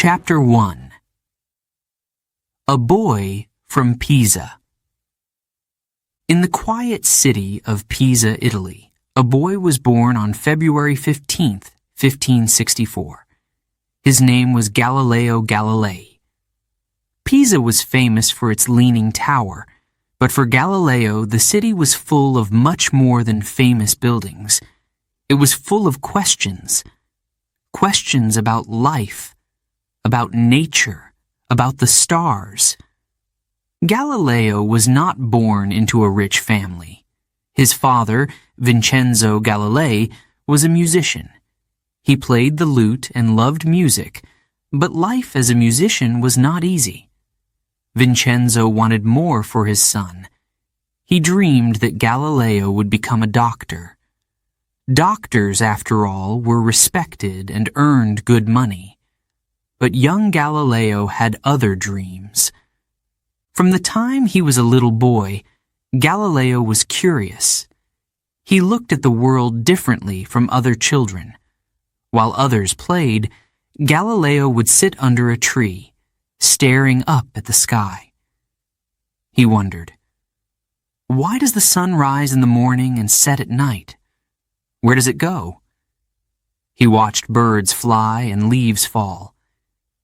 Chapter 1. A Boy from Pisa. In the quiet city of Pisa, Italy, a boy was born on February 15th, 1564. His name was Galileo Galilei. Pisa was famous for its leaning tower, but for Galileo the city was full of much more than famous buildings. It was full of questions. Questions about life, about nature, about the stars. Galileo was not born into a rich family. His father, Vincenzo Galilei, was a musician. He played the lute and loved music, but life as a musician was not easy. Vincenzo wanted more for his son. He dreamed that Galileo would become a doctor. Doctors, after all, were respected and earned good money. But young Galileo had other dreams. From the time he was a little boy, Galileo was curious. He looked at the world differently from other children. While others played, Galileo would sit under a tree, staring up at the sky. He wondered, why does the sun rise in the morning and set at night? Where does it go? He watched birds fly and leaves fall.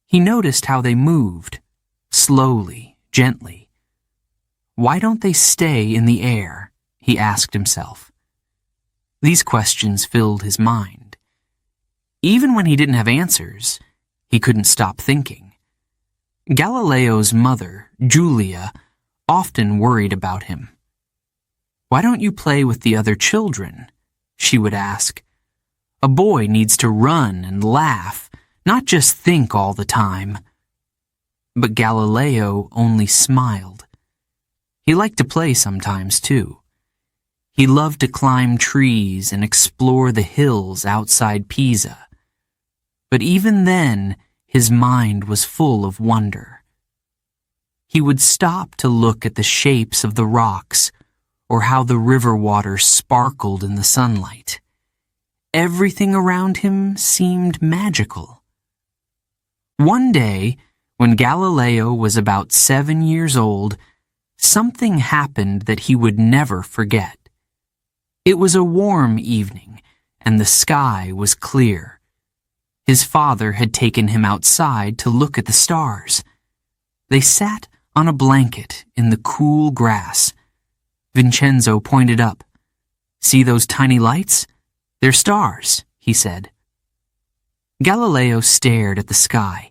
He noticed how they moved, slowly, gently. Why don't they stay in the air? He asked himself. These questions filled his mind. Even when he didn't have answers, he couldn't stop thinking. Galileo's mother, Julia, often worried about him. Why don't you play with the other children? She would ask. A boy needs to run and laugh, not just think all the time. But Galileo only smiled. He liked to play sometimes, too. He loved to climb trees and explore the hills outside Pisa. But even then, his mind was full of wonder. He would stop to look at the shapes of the rocks or how the river water sparkled in the sunlight. Everything around him seemed magical. One day, when Galileo was about 7 years old, something happened that he would never forget. It was a warm evening, and the sky was clear. His father had taken him outside to look at the stars. They sat on a blanket in the cool grass. Vincenzo pointed up. See those tiny lights? They're stars, he said. Galileo stared at the sky.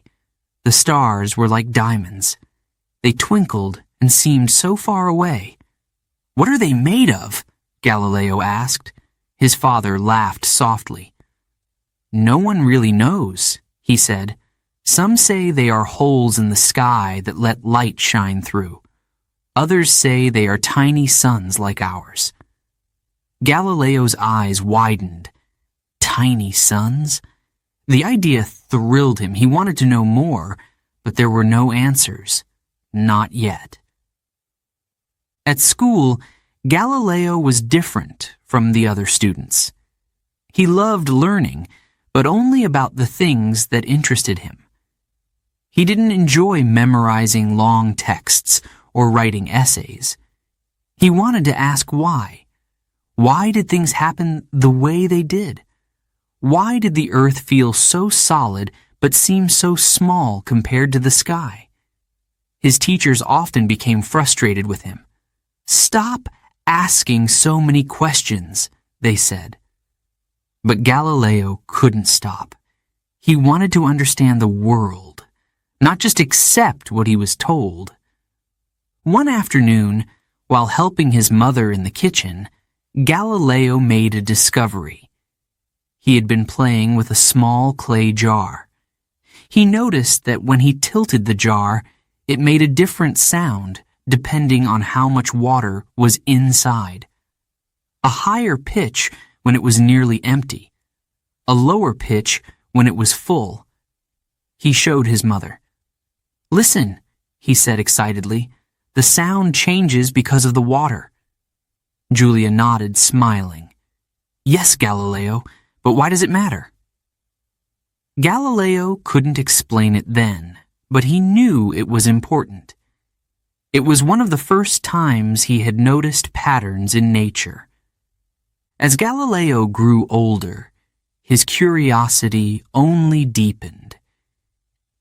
The stars were like diamonds. They twinkled and seemed so far away. What are they made of? Galileo asked. His father laughed softly. No one really knows, he said. Some say they are holes in the sky that let light shine through. Others say they are tiny suns like ours. Galileo's eyes widened. Tiny suns? The idea thrilled him. He wanted to know more, but there were no answers. Not yet. At school, Galileo was different from the other students. He loved learning, but only about the things that interested him. He didn't enjoy memorizing long texts or writing essays. He wanted to ask why. Why did things happen the way they did? Why did the earth feel so solid but seem so small compared to the sky? His teachers often became frustrated with him. Stop asking so many questions, they said. But Galileo couldn't stop. He wanted to understand the world, not just accept what he was told. One afternoon, while helping his mother in the kitchen, Galileo made a discovery. He had been playing with a small clay jar. He noticed that when he tilted the jar, it made a different sound depending on how much water was inside. A higher pitch when it was nearly empty. A lower pitch when it was full. He showed his mother. Listen, he said excitedly. The sound changes because of the water. Julia nodded, smiling. Yes, Galileo, but why does it matter? Galileo couldn't explain it then, but he knew it was important. It was one of the first times he had noticed patterns in nature. As Galileo grew older, his curiosity only deepened.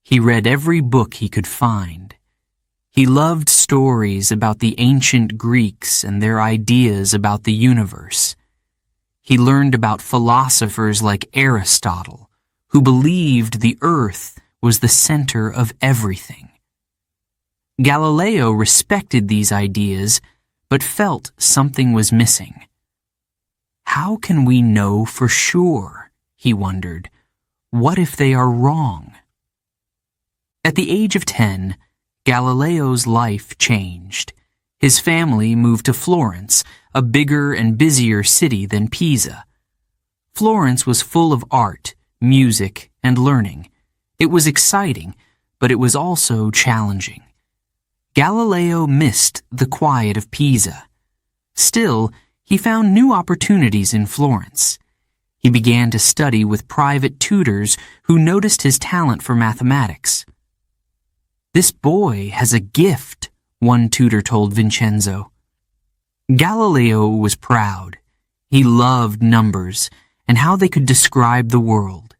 He read every book he could find. He loved stories about the ancient Greeks and their ideas about the universe. He learned about philosophers like Aristotle, who believed the earth was the center of everything. Galileo respected these ideas, but felt something was missing. How can we know for sure? He wondered. What if they are wrong? At the age of 10, Galileo's life changed. His family moved to Florence, a bigger and busier city than Pisa. Florence was full of art, music, and learning. It was exciting, but it was also challenging. Galileo missed the quiet of Pisa. Still, he found new opportunities in Florence. He began to study with private tutors who noticed his talent for mathematics. "This boy has a gift," one tutor told Vincenzo. Galileo was proud. He loved numbers and how they could describe the world.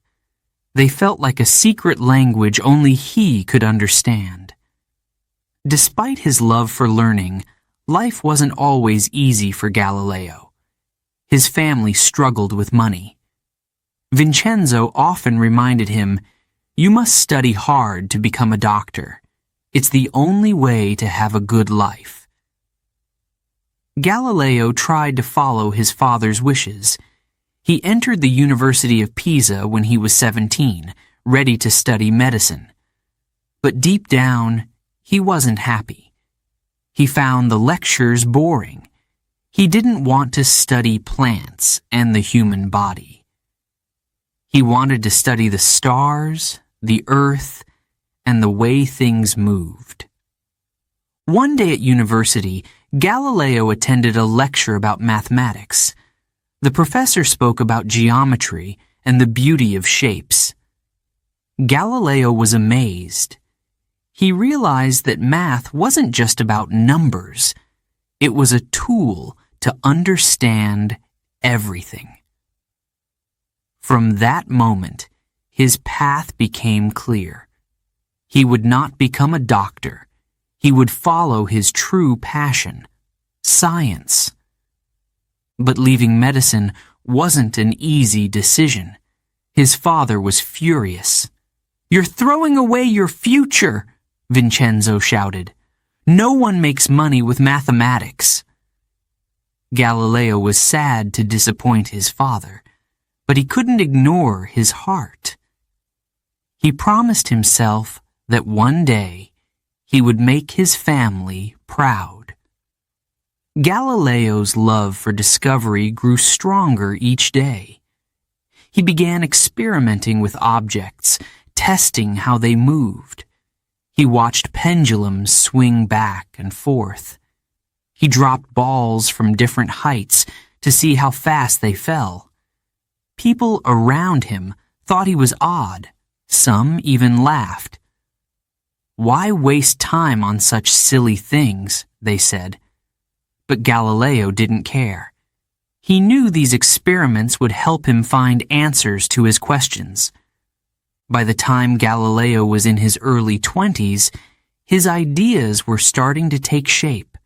They felt like a secret language only he could understand. Despite his love for learning, life wasn't always easy for Galileo. His family struggled with money. Vincenzo often reminded him, "You must study hard to become a doctor. It's the only way to have a good life." Galileo tried to follow his father's wishes. He entered the University of Pisa when he was 17, ready to study medicine. But deep down, he wasn't happy. He found the lectures boring. He didn't want to study plants and the human body. He wanted to study the stars, the earth, and the way things moved. One day at university, Galileo attended a lecture about mathematics. The professor spoke about geometry and the beauty of shapes. Galileo was amazed. He realized that math wasn't just about numbers. It was a tool to understand everything. From that moment, his path became clear. He would not become a doctor. He would follow his true passion, science. But leaving medicine wasn't an easy decision. His father was furious. "You're throwing away your future," Vincenzo shouted. "No one makes money with mathematics." Galileo was sad to disappoint his father, but he couldn't ignore his heart. He promised himself that one day he would make his family proud. Galileo's love for discovery grew stronger each day. He began experimenting with objects, testing how they moved. He watched pendulums swing back and forth. He dropped balls from different heights to see how fast they fell. People around him thought he was odd. Some even laughed. "Why waste time on such silly things?" they said. But Galileo didn't care. He knew these experiments would help him find answers to his questions. By the time Galileo was in his early 20s, his ideas were starting to take shape.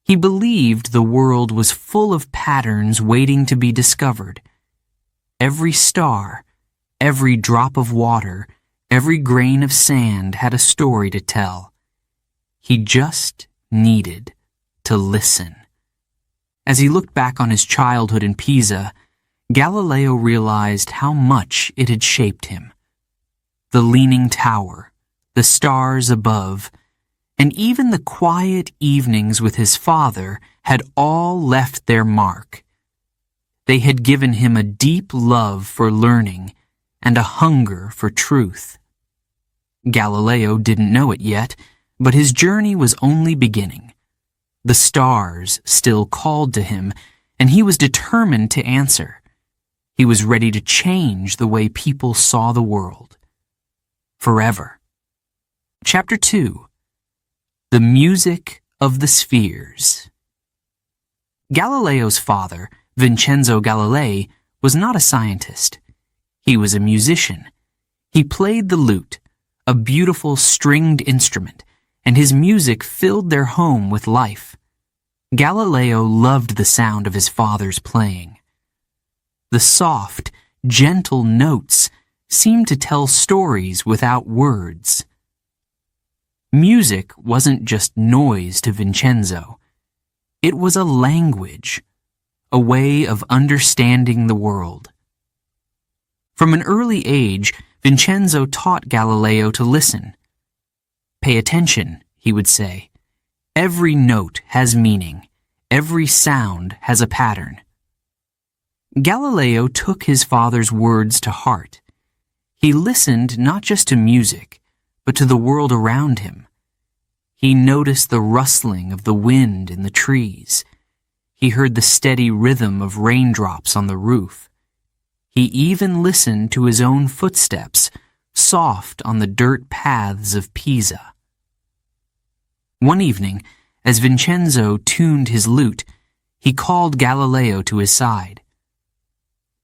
He believed the world was full of patterns waiting to be discovered. Every star, every drop of water, every grain of sand had a story to tell. He just needed to listen. As he looked back on his childhood in Pisa, Galileo realized how much it had shaped him. The leaning tower, the stars above, and even the quiet evenings with his father had all left their mark. They had given him a deep love for learning and a hunger for truth. Galileo didn't know it yet, but his journey was only beginning. The stars still called to him, and he was determined to answer. He was ready to change the way people saw the world. Forever. Chapter 2. The Music of the Spheres. Galileo's father, Vincenzo Galilei, was not a scientist. He was a musician. He played the lute, a beautiful stringed instrument, and his music filled their home with life. Galileo loved the sound of his father's playing. The soft, gentle notes seemed to tell stories without words. Music wasn't just noise to Vincenzo. It was a language, a way of understanding the world. From an early age, Vincenzo taught Galileo to listen. "Pay attention," he would say. "Every note has meaning. Every sound has a pattern." Galileo took his father's words to heart. He listened not just to music, but to the world around him. He noticed the rustling of the wind in the trees. He heard the steady rhythm of raindrops on the roof. He even listened to his own footsteps, soft on the dirt paths of Pisa. One evening, as Vincenzo tuned his lute, he called Galileo to his side.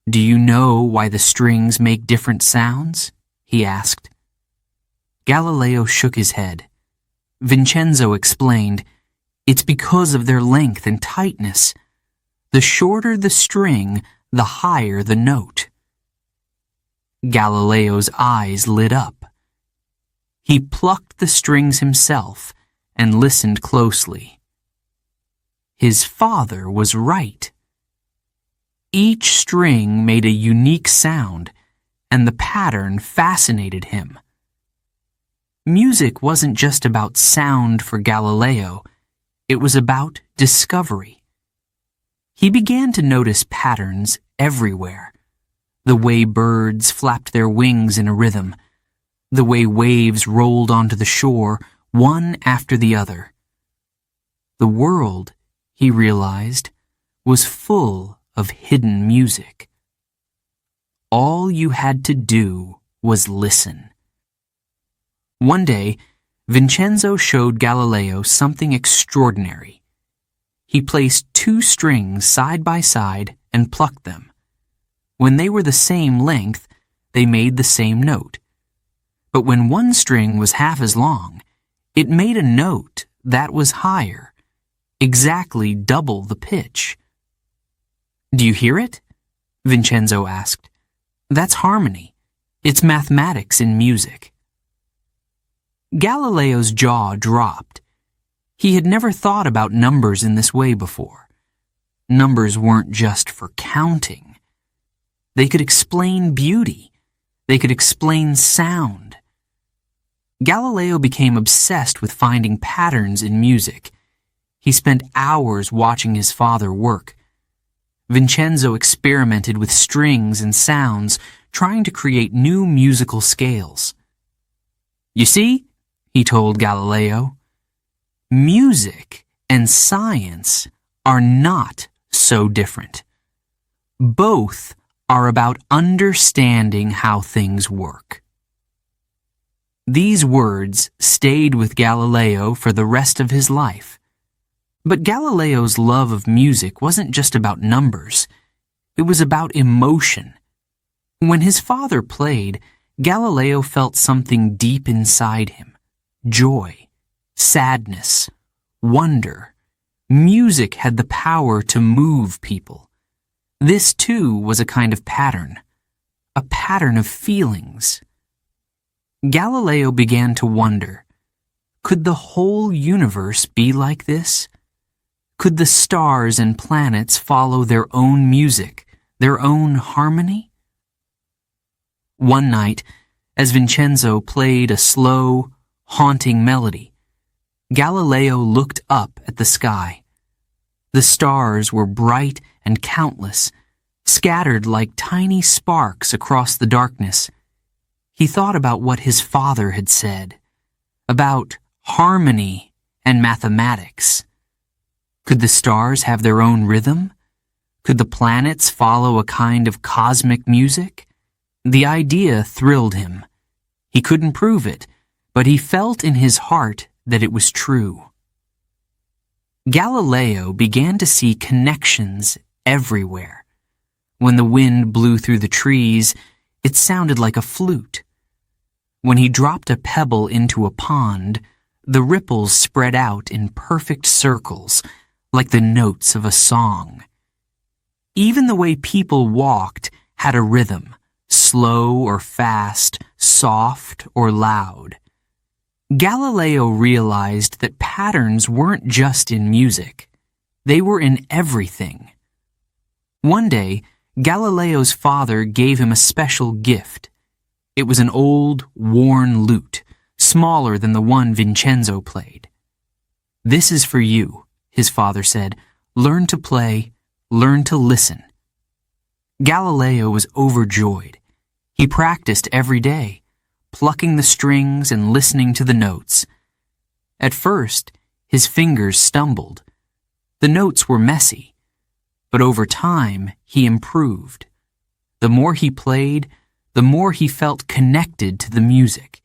"Do you know why the strings make different sounds?" he asked. Galileo shook his head. Vincenzo explained, "It's because of their length and tightness. The shorter the string, the higher the note." Galileo's eyes lit up. He plucked the strings himself and listened closely. His father was right. Each string made a unique sound, and the pattern fascinated him. Music wasn't just about sound for Galileo, it was about discovery. He began to notice patterns everywhere. The way birds flapped their wings in a rhythm, the way waves rolled onto the shore, one after the other. The world, he realized, was full of hidden music. All you had to do was listen. One day, Vincenzo showed Galileo something extraordinary. He placed 2 strings side by side and plucked them. When they were the same length, they made the same note. But when one string was half as long, it made a note that was higher, exactly double the pitch. "Do you hear it?" Vincenzo asked. "That's harmony. It's mathematics in music." Galileo's jaw dropped. He had never thought about numbers in this way before. Numbers weren't just for counting. They could explain beauty. They could explain sound. Galileo became obsessed with finding patterns in music. He spent hours watching his father work. Vincenzo experimented with strings and sounds, trying to create new musical scales. "You see," he told Galileo, "music and science are not so different. Both are about understanding how things work." These words stayed with Galileo for the rest of his life. But Galileo's love of music wasn't just about numbers. It was about emotion. When his father played, Galileo felt something deep inside him. Joy, sadness, wonder. Music had the power to move people. This, too, was a kind of pattern. A pattern of feelings. Galileo began to wonder, could the whole universe be like this? Could the stars and planets follow their own music, their own harmony? One night, as Vincenzo played a slow, haunting melody, Galileo looked up at the sky. The stars were bright and countless, scattered like tiny sparks across the darkness. He thought about what his father had said, about harmony and mathematics. Could the stars have their own rhythm? Could the planets follow a kind of cosmic music? The idea thrilled him. He couldn't prove it, but he felt in his heart that it was true. Galileo began to see connections everywhere. When the wind blew through the trees, it sounded like a flute. When he dropped a pebble into a pond, the ripples spread out in perfect circles, like the notes of a song. Even the way people walked had a rhythm, slow or fast, soft or loud. Galileo realized that patterns weren't just in music. They were in everything. One day, Galileo's father gave him a special gift. It was an old, worn lute, smaller than the one Vincenzo played. "This is for you," his father said. "Learn to play, learn to listen." Galileo was overjoyed. He practiced every day, plucking the strings and listening to the notes. At first, his fingers stumbled. The notes were messy, but over time, he improved. The more he played, the more he felt connected to the music.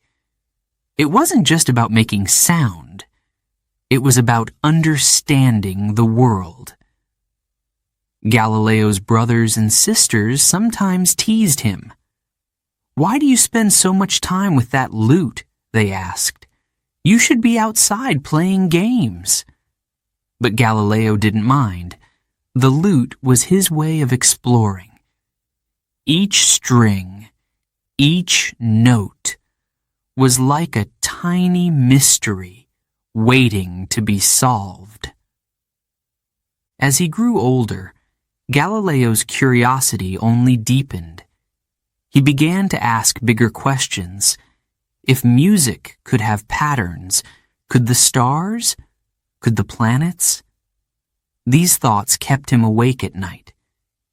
It wasn't just about making sound. It was about understanding the world. Galileo's brothers and sisters sometimes teased him. "Why do you spend so much time with that lute?" they asked. "You should be outside playing games." But Galileo didn't mind. The lute was his way of exploring. Each string, each note, was like a tiny mystery waiting to be solved. As he grew older, Galileo's curiosity only deepened. He began to ask bigger questions. If music could have patterns, could the stars? Could the planets? These thoughts kept him awake at night.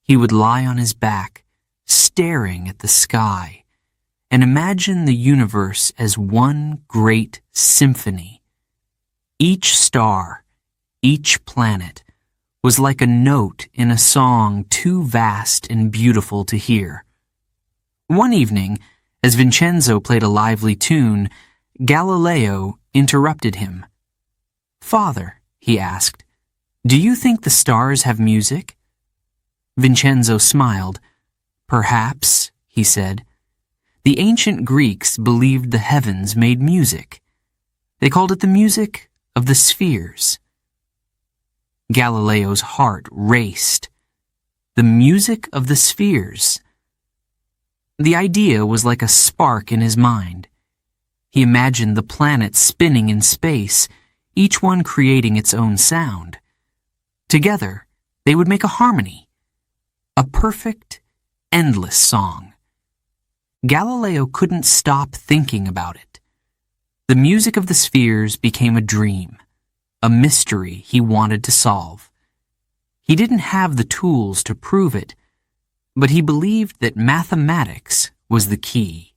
He would lie on his back, staring at the sky, and imagine the universe as one great symphony. Each star, each planet, was like a note in a song too vast and beautiful to hear. One evening, as Vincenzo played a lively tune, Galileo interrupted him. "Father," he asked, "do you think the stars have music?" Vincenzo smiled. "Perhaps," he said. "The ancient Greeks believed the heavens made music. They called it the music of the spheres." Galileo's heart raced. The music of the spheres. The idea was like a spark in his mind. He imagined the planets spinning in space, each one creating its own sound. Together, they would make a harmony, a perfect, endless song. Galileo couldn't stop thinking about it. The music of the spheres became a dream, a mystery he wanted to solve. He didn't have the tools to prove it, but he believed that mathematics was the key.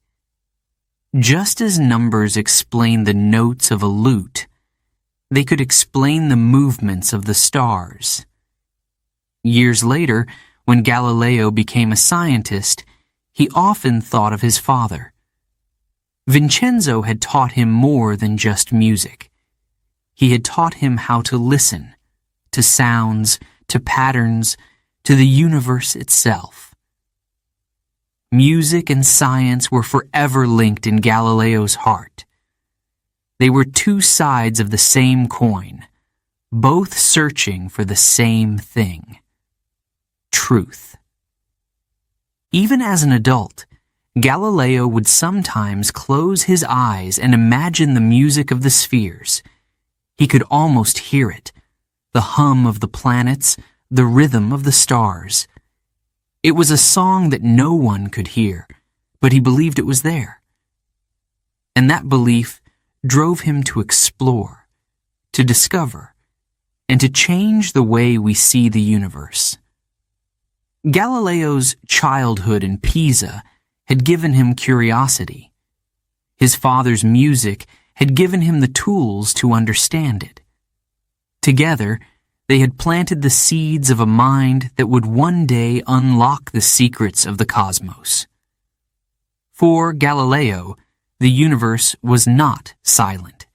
Just as numbers explain the notes of a lute, they could explain the movements of the stars. Years later, when Galileo became a scientist, he often thought of his father. Vincenzo had taught him more than just music. He had taught him how to listen, to sounds, to patterns, to the universe itself. Music and science were forever linked in Galileo's heart. They were two sides of the same coin, both searching for the same thing: truth. Even as an adult, Galileo would sometimes close his eyes and imagine the music of the spheres. He could almost hear it, the hum of the planets, the rhythm of the stars. It was a song that no one could hear, but he believed it was there. And that belief drove him to explore, to discover, and to change the way we see the universe. Galileo's childhood in Pisa had given him curiosity. His father's music had given him the tools to understand it. Together, they had planted the seeds of a mind that would one day unlock the secrets of the cosmos. For Galileo, the universe was not silent.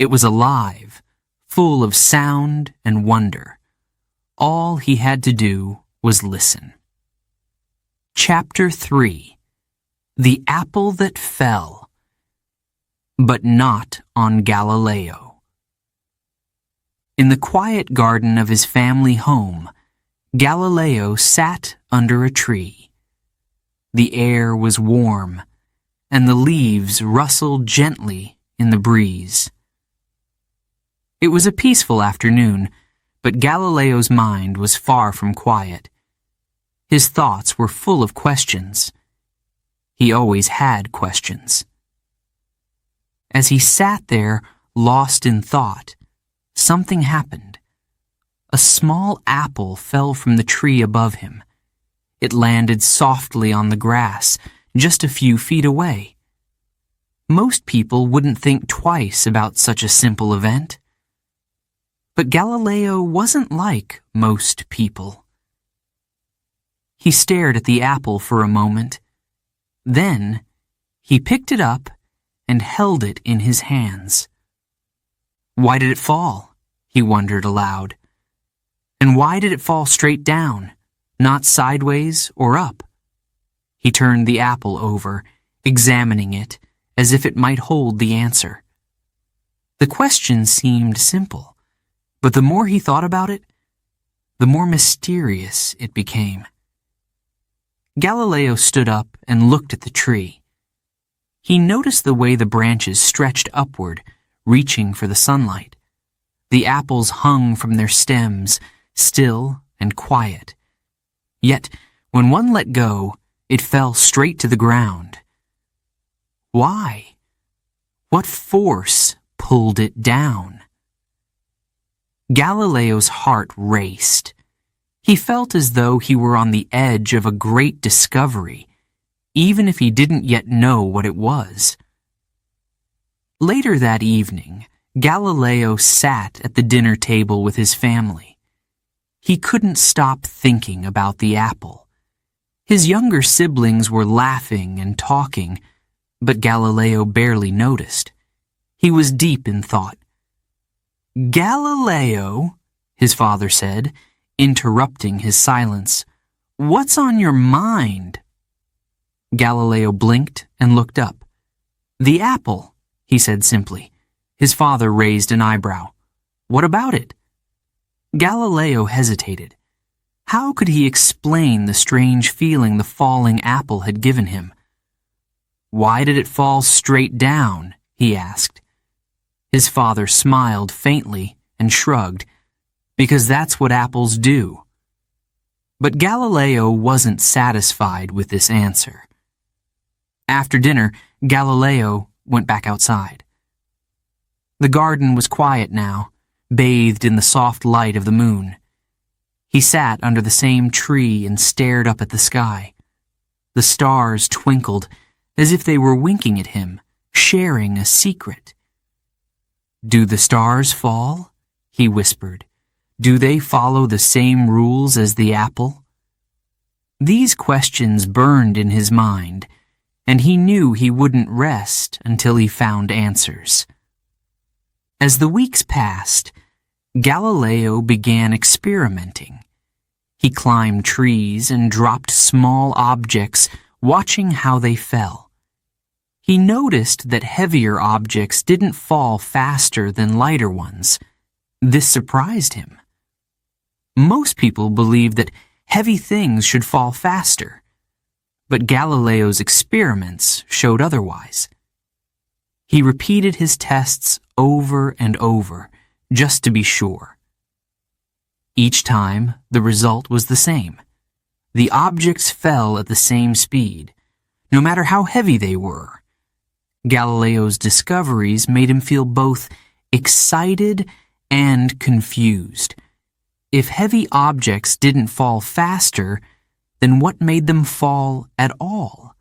It was alive, full of sound and wonder. All he had to do was listen. Chapter 3. The Apple That Fell, But Not on Galileo. In the quiet garden of his family home, Galileo sat under a tree. The air was warm, and the leaves rustled gently in the breeze. It was a peaceful afternoon, but Galileo's mind was far from quiet. His thoughts were full of questions. He always had questions. As he sat there, lost in thought, something happened. A small apple fell from the tree above him. It landed softly on the grass, just a few feet away. Most people wouldn't think twice about such a simple event. But Galileo wasn't like most people. He stared at the apple for a moment. Then, he picked it up and held it in his hands. Why did it fall? He wondered aloud. And why did it fall straight down, not sideways or up? He turned the apple over, examining it as if it might hold the answer. The question seemed simple, but the more he thought about it, the more mysterious it became. Galileo stood up and looked at the tree. He noticed the way the branches stretched upward, reaching for the sunlight. The apples hung from their stems, still and quiet. Yet, when one let go, it fell straight to the ground. Why? What force pulled it down? Galileo's heart raced. He felt as though he were on the edge of a great discovery, even if he didn't yet know what it was. Later that evening, Galileo sat at the dinner table with his family. He couldn't stop thinking about the apple. His younger siblings were laughing and talking, but Galileo barely noticed. He was deep in thought. "Galileo," his father said, interrupting his silence, "what's on your mind?" Galileo blinked and looked up. "The apple," he said simply. His father raised an eyebrow. "What about it?" Galileo hesitated. How could he explain the strange feeling the falling apple had given him? "Why did it fall straight down?" he asked. His father smiled faintly and shrugged, "Because that's what apples do." But Galileo wasn't satisfied with this answer. After dinner, Galileo went back outside. The garden was quiet now, bathed in the soft light of the moon. He sat under the same tree and stared up at the sky. The stars twinkled as if they were winking at him, sharing a secret. "Do the stars fall?" he whispered. "Do they follow the same rules as the apple?" These questions burned in his mind, and he knew he wouldn't rest until he found answers. As the weeks passed, Galileo began experimenting. He climbed trees and dropped small objects, watching how they fell. He noticed that heavier objects didn't fall faster than lighter ones. This surprised him. Most people believe that heavy things should fall faster, but Galileo's experiments showed otherwise. He repeated his tests over and over, just to be sure. Each time, the result was the same. The objects fell at the same speed, no matter how heavy they were. Galileo's discoveries made him feel both excited and confused. If heavy objects didn't fall faster, then what made them fall at all?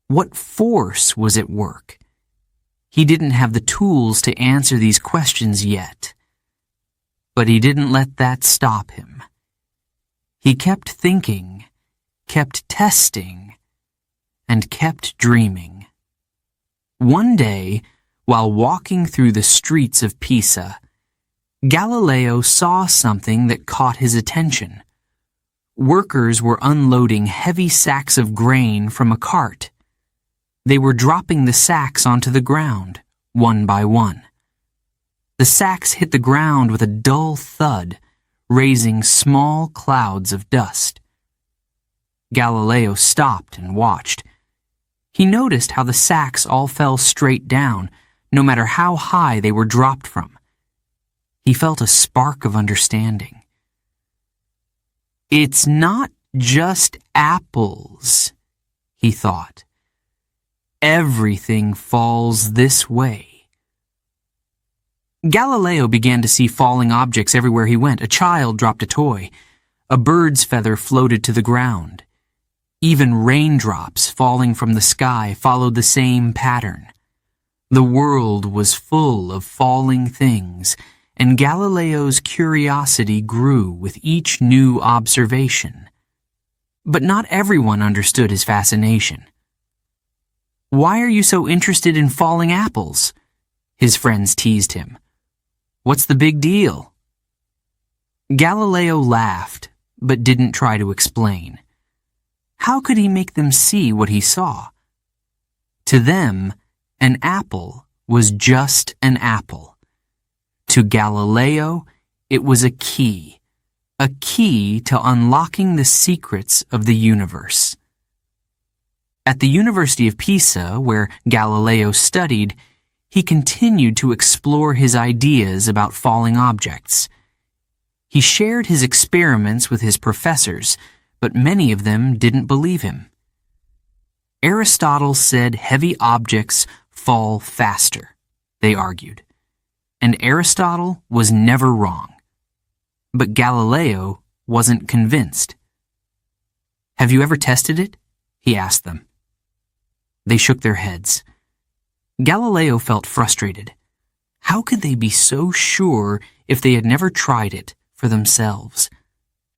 What force was at work? He didn't have the tools to answer these questions yet. But he didn't let that stop him. He kept thinking, kept testing, and kept dreaming. One day, while walking through the streets of Pisa, Galileo saw something that caught his attention. Workers were unloading heavy sacks of grain from a cart. They were dropping the sacks onto the ground, one by one. The sacks hit the ground with a dull thud, raising small clouds of dust. Galileo stopped and watched. He noticed how the sacks all fell straight down, no matter how high they were dropped from. He felt a spark of understanding. "It's not just apples," he thought. "Everything falls this way." Galileo began to see falling objects everywhere he went. A child dropped a toy. A bird's feather floated to the ground. Even raindrops falling from the sky followed the same pattern. The world was full of falling things, and Galileo's curiosity grew with each new observation. But not everyone understood his fascination. "Why are you so interested in falling apples?" his friends teased him. "What's the big deal?" Galileo laughed, but didn't try to explain. How could he make them see what he saw? To them, an apple was just an apple. To Galileo, it was a key to unlocking the secrets of the universe. At the University of Pisa, where Galileo studied, he continued to explore his ideas about falling objects. He shared his experiments with his professors, but many of them didn't believe him. Aristotle said heavy objects fall faster, they argued. And Aristotle was never wrong. But Galileo wasn't convinced. "Have you ever tested it?" he asked them. They shook their heads. Galileo felt frustrated. How could they be so sure if they had never tried it for themselves?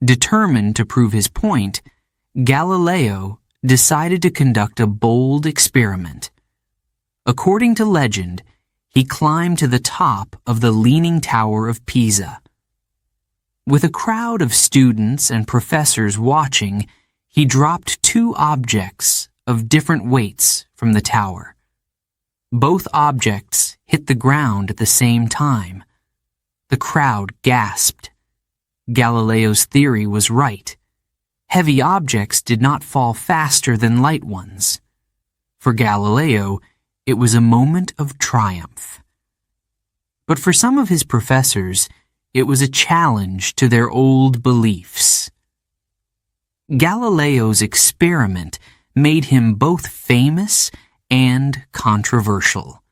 Determined to prove his point, Galileo decided to conduct a bold experiment. According to legend, he climbed to the top of the Leaning Tower of Pisa. With a crowd of students and professors watching, he dropped two objects of different weights from the tower. Both objects hit the ground at the same time. The crowd gasped. Galileo's theory was right. Heavy objects did not fall faster than light ones. For Galileo, it was a moment of triumph. But for some of his professors, it was a challenge to their old beliefs. Galileo's experiment made him both famous and controversial.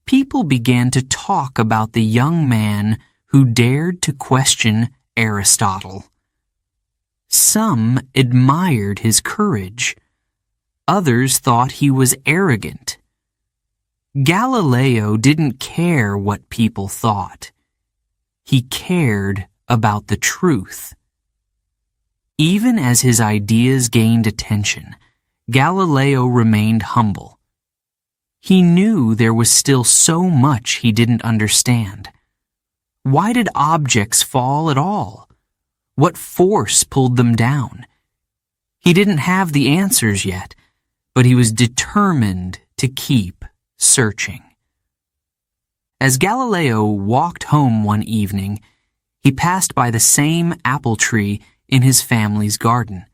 People began to talk about the young man who dared to question Aristotle. Some admired his courage. Others thought he was arrogant. Galileo didn't care what people thought. He cared about the truth. Even as his ideas gained attention, Galileo remained humble. He knew there was still so much he didn't understand. Why did objects fall at all? What force pulled them down? He didn't have the answers yet, but he was determined to keep searching. As Galileo walked home one evening, he passed by the same apple tree in his family's garden.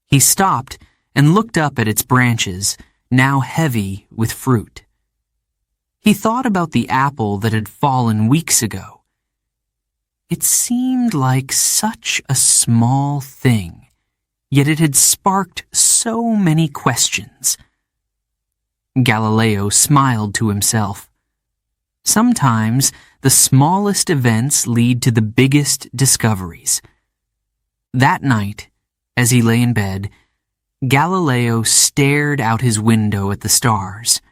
He stopped and looked up at its branches, now heavy with fruit. He thought about the apple that had fallen weeks ago. It seemed like such a small thing, yet it had sparked so many questions. Galileo smiled to himself. Sometimes the smallest events lead to the biggest discoveries. That night, as he lay in bed, Galileo stared out his window at the stars.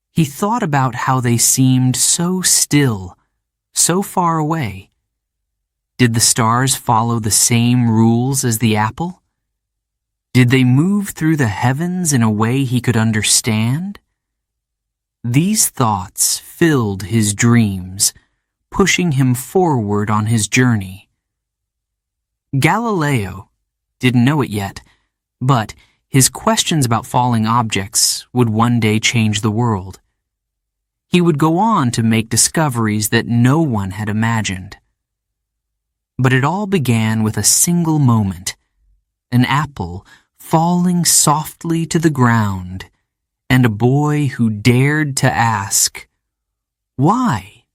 He thought about how they seemed so still, so far away? Did the stars follow the same rules as the apple? Did they move through the heavens in a way he could understand? These thoughts filled his dreams, pushing him forward on his journey. Galileo didn't know it yet, but his questions about falling objects would one day change the world. He would go on to make discoveries that no one had imagined. But it all began with a single moment, an apple falling softly to the ground, and a boy who dared to ask, "Why?"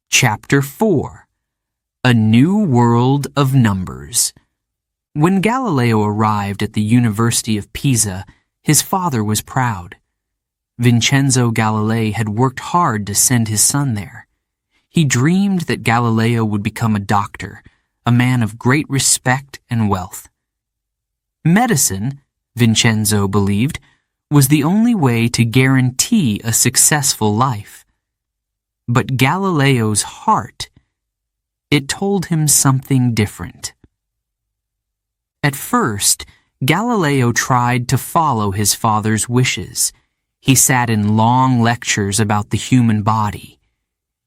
Chapter 4. A New World of Numbers. When Galileo arrived at the University of Pisa, his father was proud. Vincenzo Galilei had worked hard to send his son there. He dreamed that Galileo would become a doctor, a man of great respect and wealth. Medicine, Vincenzo believed, was the only way to guarantee a successful life. But Galileo's heart, it told him something different. At first, Galileo tried to follow his father's wishes. He sat in long lectures about the human body.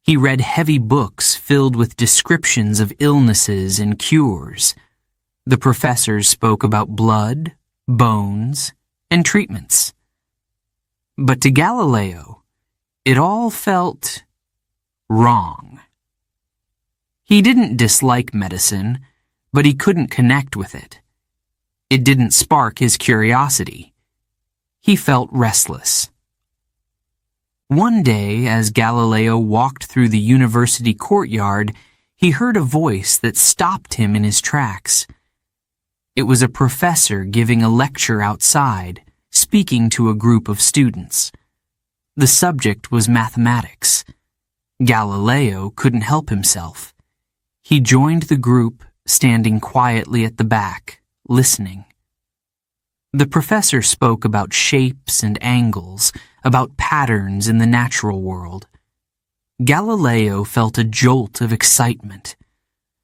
He read heavy books filled with descriptions of illnesses and cures. The professors spoke about blood, bones, and treatments. But to Galileo, it all felt wrong. He didn't dislike medicine, but he couldn't connect with it. It didn't spark his curiosity. He felt restless. One day, as Galileo walked through the university courtyard, he heard a voice that stopped him in his tracks. It was a professor giving a lecture outside, speaking to a group of students. The subject was mathematics. Galileo couldn't help himself. He joined the group, standing quietly at the back, listening. The professor spoke about shapes and angles, about patterns in the natural world. Galileo felt a jolt of excitement.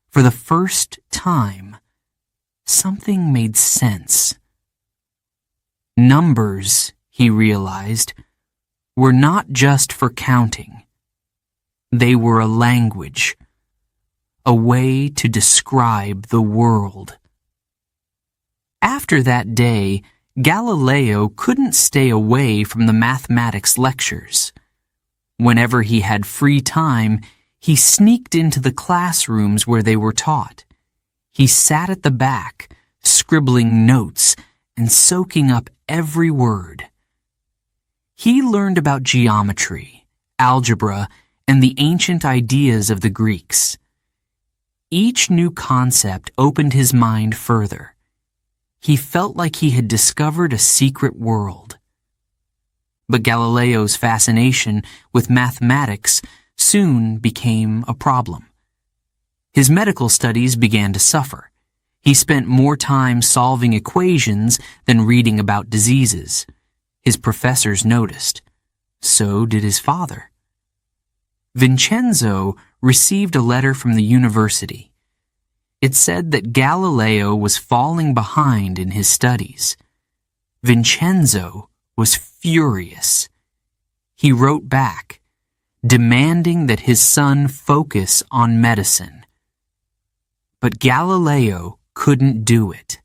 For the first time, something made sense. Numbers, he realized, were not just for counting. They were a language, a way to describe the world. After that day, Galileo couldn't stay away from the mathematics lectures. Whenever he had free time, he sneaked into the classrooms where they were taught. He sat at the back, scribbling notes and soaking up every word. He learned about geometry, algebra, and the ancient ideas of the Greeks. Each new concept opened his mind further. He felt like he had discovered a secret world. But Galileo's fascination with mathematics soon became a problem. His medical studies began to suffer. He spent more time solving equations than reading about diseases. His professors noticed. So did his father. Vincenzo received a letter from the university. It said that Galileo was falling behind in his studies. Vincenzo was furious. He wrote back, demanding that his son focus on medicine. But Galileo couldn't do it.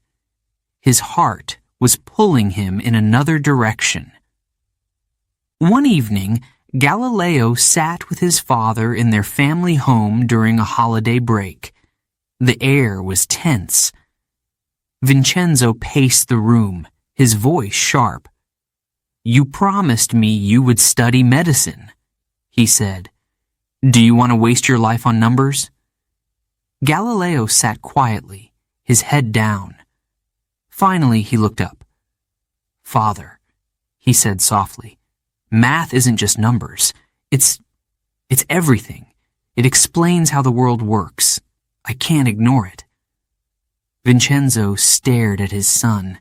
His heart was pulling him in another direction. One evening, Galileo sat with his father in their family home during a holiday break. The air was tense. Vincenzo paced the room, his voice sharp. "You promised me you would study medicine," he said. "Do you want to waste your life on numbers?" Galileo sat quietly, his head down. Finally, he looked up. "Father," he said softly, "math isn't just numbers. It's everything. It explains how the world works. I can't ignore it." Vincenzo stared at his son.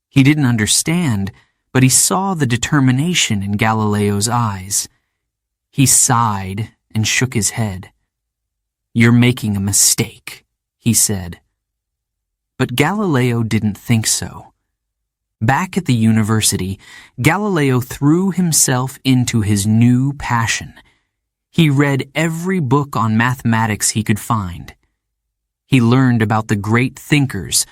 He didn't understand, but he saw the determination in Galileo's eyes. He sighed and shook his head. "You're making a mistake," he said. But Galileo didn't think so. Back at the university, Galileo threw himself into his new passion. He read every book on mathematics he could find. He learned about the great thinkers,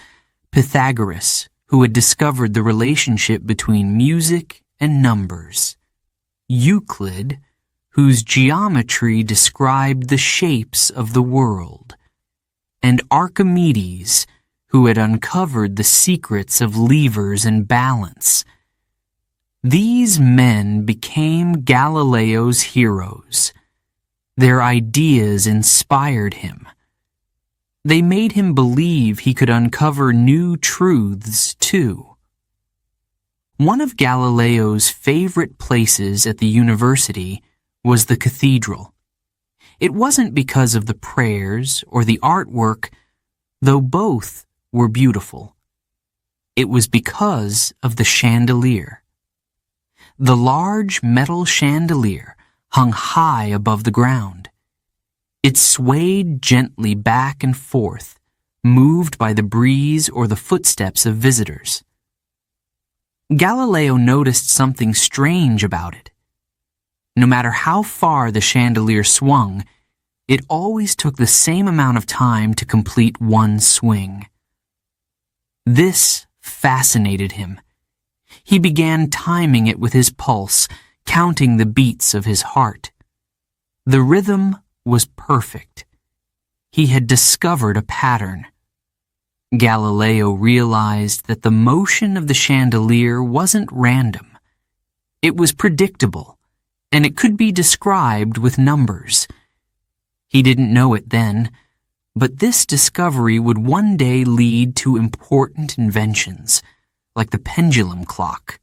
Pythagoras, who had discovered the relationship between music and numbers, Euclid, whose geometry described the shapes of the world, and Archimedes, who had uncovered the secrets of levers and balance. These men became Galileo's heroes. Their ideas inspired him. They made him believe he could uncover new truths, too. One of Galileo's favorite places at the university was the cathedral. It wasn't because of the prayers or the artwork, though both were beautiful. It was because of the chandelier. The large metal chandelier hung high above the ground. It swayed gently back and forth, moved by the breeze or the footsteps of visitors. Galileo noticed something strange about it. No matter how far the chandelier swung, it always took the same amount of time to complete one swing. This fascinated him. He began timing it with his pulse, counting the beats of his heart. The rhythm was perfect. He had discovered a pattern. Galileo realized that the motion of the chandelier wasn't random. It was predictable, and it could be described with numbers. He didn't know it then, but this discovery would one day lead to important inventions, like the pendulum clock.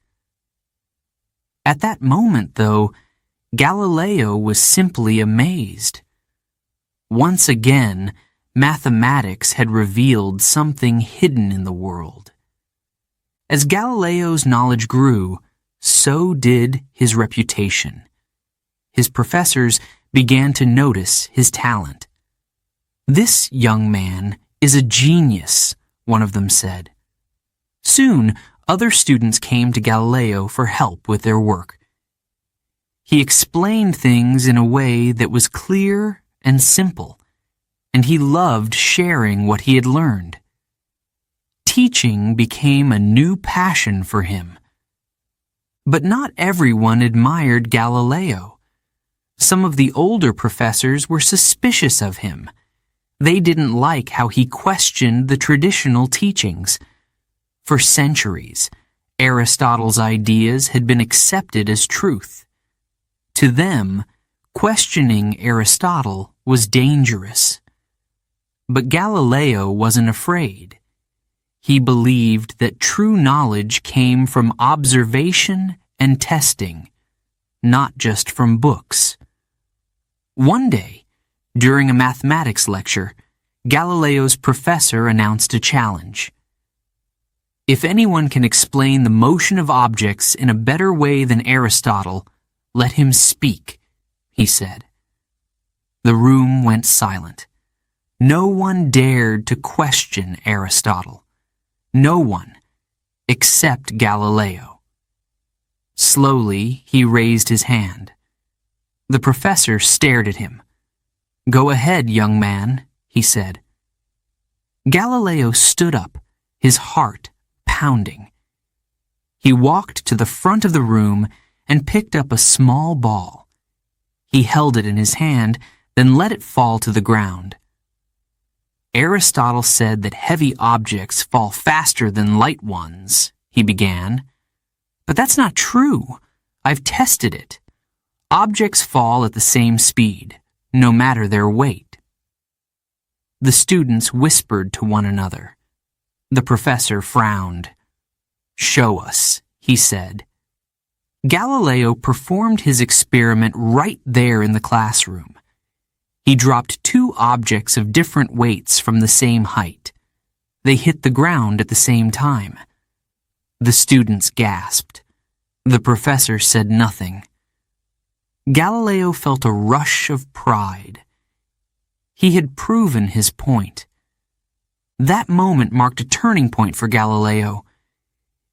At that moment, though, Galileo was simply amazed. Once again, mathematics had revealed something hidden in the world. As Galileo's knowledge grew, so did his reputation. His professors began to notice his talent. "This young man is a genius," one of them said. Soon, other students came to Galileo for help with their work. He explained things in a way that was clear and simple, and he loved sharing what he had learned. Teaching became a new passion for him. But not everyone admired Galileo. Some of the older professors were suspicious of him. They didn't like how he questioned the traditional teachings. For centuries, Aristotle's ideas had been accepted as truth. To them, questioning Aristotle was dangerous. But Galileo wasn't afraid. He believed that true knowledge came from observation and testing, not just from books. One day, during a mathematics lecture, Galileo's professor announced a challenge. "If anyone can explain the motion of objects in a better way than Aristotle, let him speak," he said. The room went silent. No one dared to question Aristotle. No one, except Galileo. Slowly, he raised his hand. The professor stared at him. "Go ahead, young man," he said. Galileo stood up, his heart pounding. He walked to the front of the room and picked up a small ball. He held it in his hand, then let it fall to the ground. "Aristotle said that heavy objects fall faster than light ones," he began. "But that's not true. I've tested it. Objects fall at the same speed, no matter their weight." The students whispered to one another. The professor frowned. "Show us," he said. Galileo performed his experiment right there in the classroom. He dropped two objects of different weights from the same height. They hit the ground at the same time. The students gasped. The professor said nothing. Galileo felt a rush of pride. He had proven his point. That moment marked a turning point for Galileo.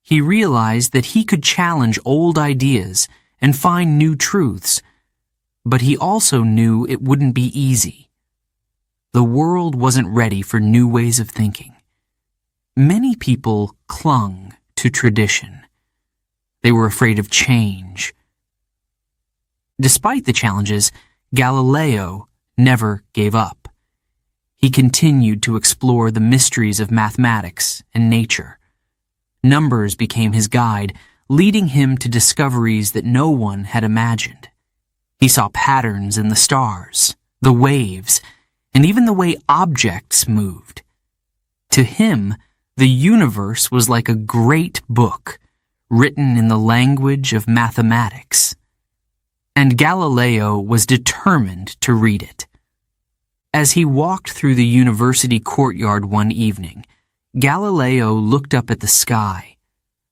He realized that he could challenge old ideas and find new truths, but he also knew it wouldn't be easy. The world wasn't ready for new ways of thinking. Many people clung to tradition. They were afraid of change. Despite the challenges, Galileo never gave up. He continued to explore the mysteries of mathematics and nature. Numbers became his guide, leading him to discoveries that no one had imagined. He saw patterns in the stars, the waves, and even the way objects moved. To him, the universe was like a great book, written in the language of mathematics. And Galileo was determined to read it. As he walked through the university courtyard one evening, Galileo looked up at the sky.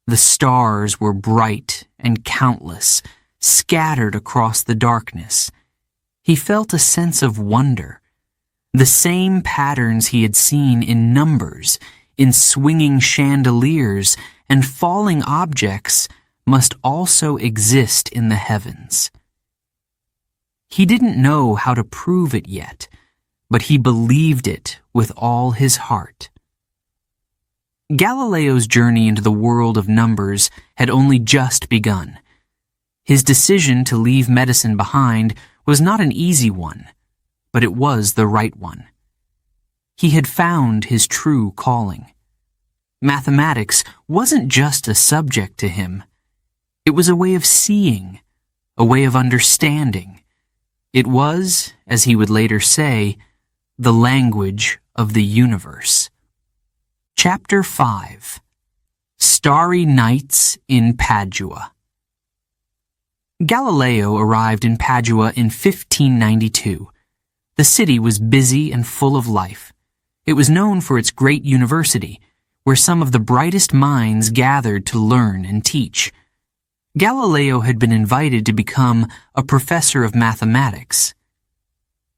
The stars were bright and countless, scattered across the darkness. He felt a sense of wonder. The same patterns he had seen in numbers, in swinging chandeliers, and falling objects must also exist in the heavens. He didn't know how to prove it yet, but he believed it with all his heart. Galileo's journey into the world of numbers had only just begun. His decision to leave medicine behind was not an easy one, but it was the right one. He had found his true calling. Mathematics wasn't just a subject to him. It was a way of seeing, a way of understanding. It was, as he would later say, the language of the universe. Chapter 5. Starry Nights in Padua. Galileo arrived in Padua in 1592. The city was busy and full of life. It was known for its great university, where some of the brightest minds gathered to learn and teach. Galileo had been invited to become a professor of mathematics.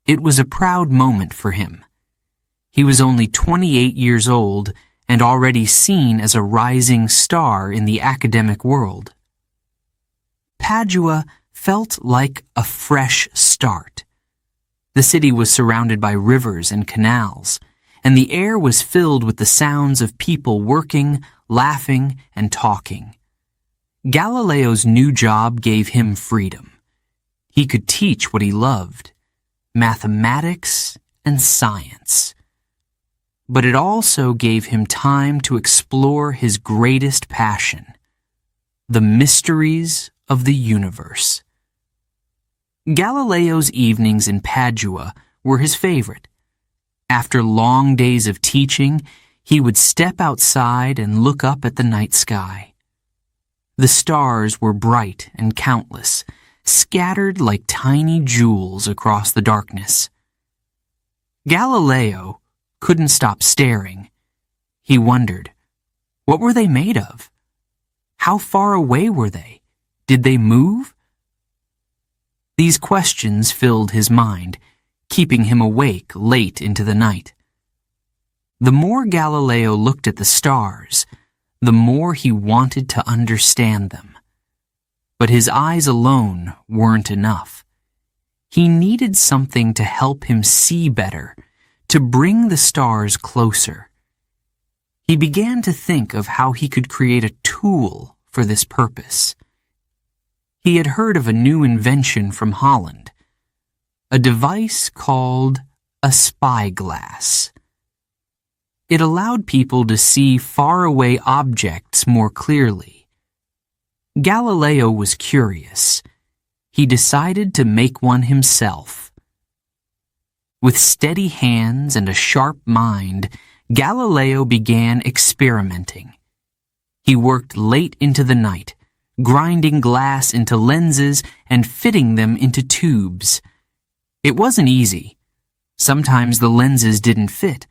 It was a proud moment for him. He was only 28 years old and already seen as a rising star in the academic world. Padua felt like a fresh start. The city was surrounded by rivers and canals, and the air was filled with the sounds of people working, laughing, and talking. Galileo's new job gave him freedom. He could teach what he loved, mathematics and science. But it also gave him time to explore his greatest passion, the mysteries of the universe. Galileo's evenings in Padua were his favorite. After long days of teaching, he would step outside and look up at the night sky. The stars were bright and countless, scattered like tiny jewels across the darkness. Galileo couldn't stop staring. He wondered, what were they made of? How far away were they? Did they move? These questions filled his mind, keeping him awake late into the night. The more Galileo looked at the stars, the more he wanted to understand them. But his eyes alone weren't enough. He needed something to help him see better, to bring the stars closer. He began to think of how he could create a tool for this purpose. He had heard of a new invention from Holland, a device called a spyglass. It allowed people to see faraway objects more clearly. Galileo was curious. He decided to make one himself. With steady hands and a sharp mind, Galileo began experimenting. He worked late into the night, grinding glass into lenses and fitting them into tubes. It wasn't easy. Sometimes the lenses didn't fit.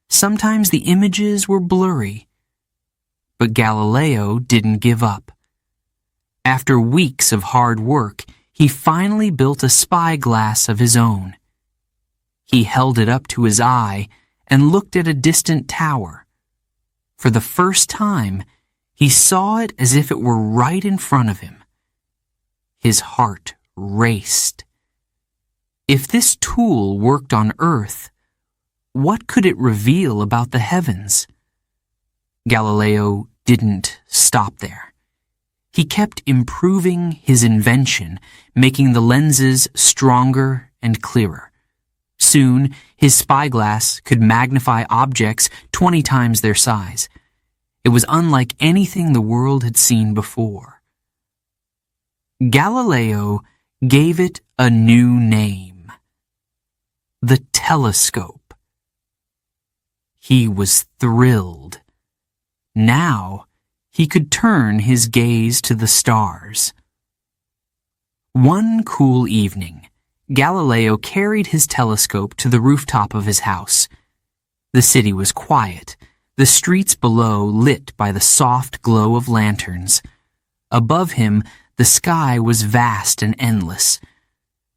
Sometimes the images were blurry. But Galileo didn't give up. After weeks of hard work, he finally built a spyglass of his own. He held it up to his eye and looked at a distant tower. For the first time, he saw it as if it were right in front of him. His heart raced. If this tool worked on Earth, what could it reveal about the heavens? Galileo didn't stop there. He kept improving his invention, making the lenses stronger and clearer. Soon, his spyglass could magnify objects 20 times their size. It was unlike anything the world had seen before. Galileo gave it a new name: the telescope. He was thrilled. Now, he could turn his gaze to the stars. One cool evening, Galileo carried his telescope to the rooftop of his house. The city was quiet, the streets below lit by the soft glow of lanterns. Above him, the sky was vast and endless.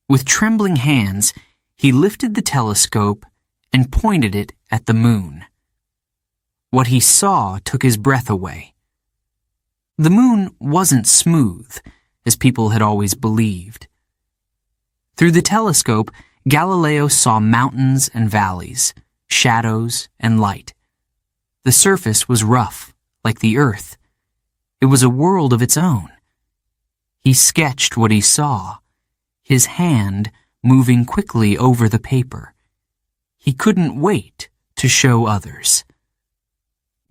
With trembling hands, he lifted the telescope and pointed it at the moon. What he saw took his breath away. The moon wasn't smooth, as people had always believed. Through the telescope, Galileo saw mountains and valleys, shadows and light. The surface was rough, like the earth. It was a world of its own. He sketched what he saw, his hand moving quickly over the paper. He couldn't wait to show others.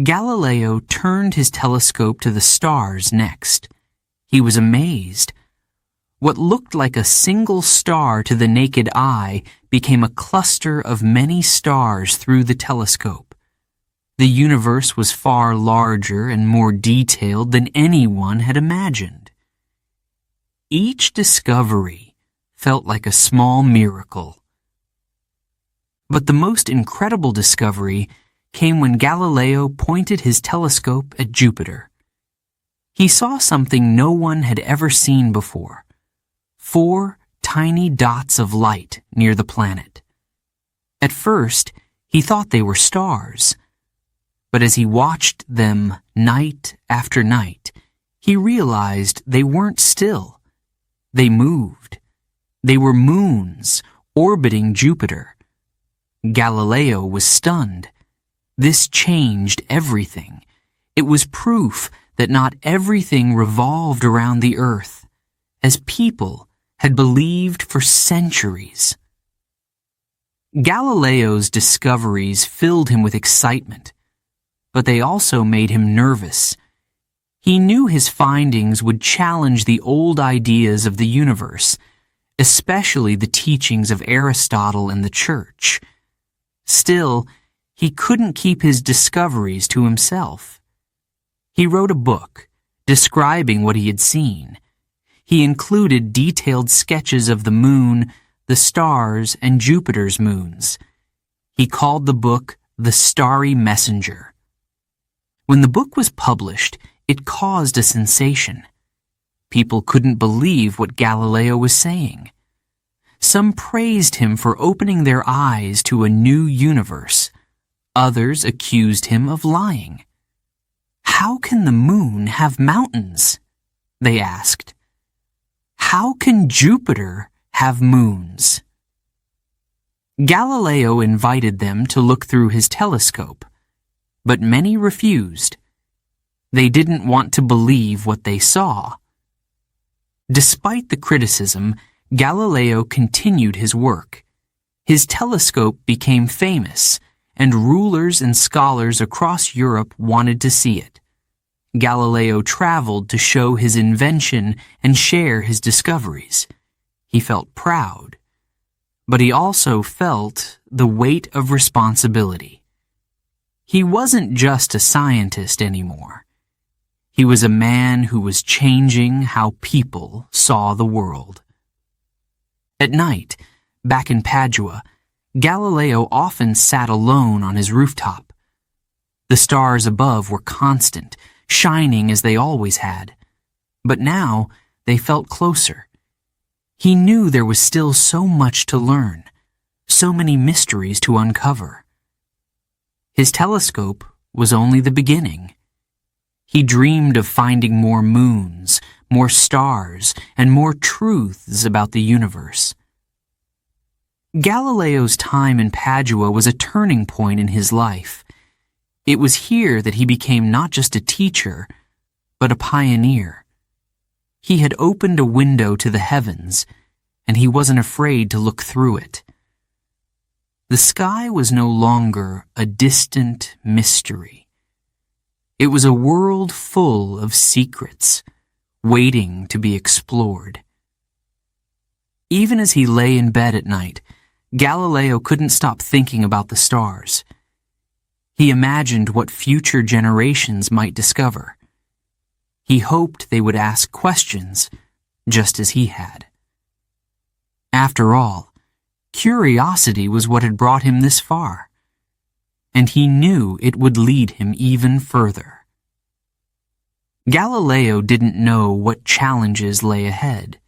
Galileo turned his telescope to the stars next. He was amazed. What looked like a single star to the naked eye became a cluster of many stars through the telescope. The universe was far larger and more detailed than anyone had imagined. Each discovery felt like a small miracle. But the most incredible discovery came when Galileo pointed his telescope at Jupiter. He saw something no one had ever seen before: 4 tiny dots of light near the planet. At first, he thought they were stars. But as he watched them night after night, he realized they weren't still. They moved. They were moons orbiting Jupiter. Galileo was stunned. This changed everything. It was proof that not everything revolved around the earth, as people had believed for centuries. Galileo's discoveries filled him with excitement, but they also made him nervous. He knew his findings would challenge the old ideas of the universe, especially the teachings of Aristotle and the Church. Still, he couldn't keep his discoveries to himself. He wrote a book describing what he had seen. He included detailed sketches of the moon, the stars, and Jupiter's moons. He called the book The Starry Messenger. When the book was published, it caused a sensation. People couldn't believe what Galileo was saying. Some praised him for opening their eyes to a new universe. Others accused him of lying. "How can the moon have mountains?" they asked. "How can Jupiter have moons?" Galileo invited them to look through his telescope, but many refused. They didn't want to believe what they saw. Despite the criticism, Galileo continued his work. His telescope became famous, and rulers and scholars across Europe wanted to see it. Galileo traveled to show his invention and share his discoveries. He felt proud, but he also felt the weight of responsibility. He wasn't just a scientist anymore. He was a man who was changing how people saw the world. At night, back in Padua, Galileo often sat alone on his rooftop. The stars above were constant, shining as they always had. But now they felt closer. He knew there was still so much to learn, so many mysteries to uncover. His telescope was only the beginning. He dreamed of finding more moons, more stars, and more truths about the universe. Galileo's time in Padua was a turning point in his life. It was here that he became not just a teacher, but a pioneer. He had opened a window to the heavens, and he wasn't afraid to look through it. The sky was no longer a distant mystery. It was a world full of secrets, waiting to be explored. Even as he lay in bed at night, Galileo couldn't stop thinking about the stars. He imagined what future generations might discover. He hoped they would ask questions, just as he had. After all, curiosity was what had brought him this far, and he knew it would lead him even further. Galileo didn't know what challenges lay ahead.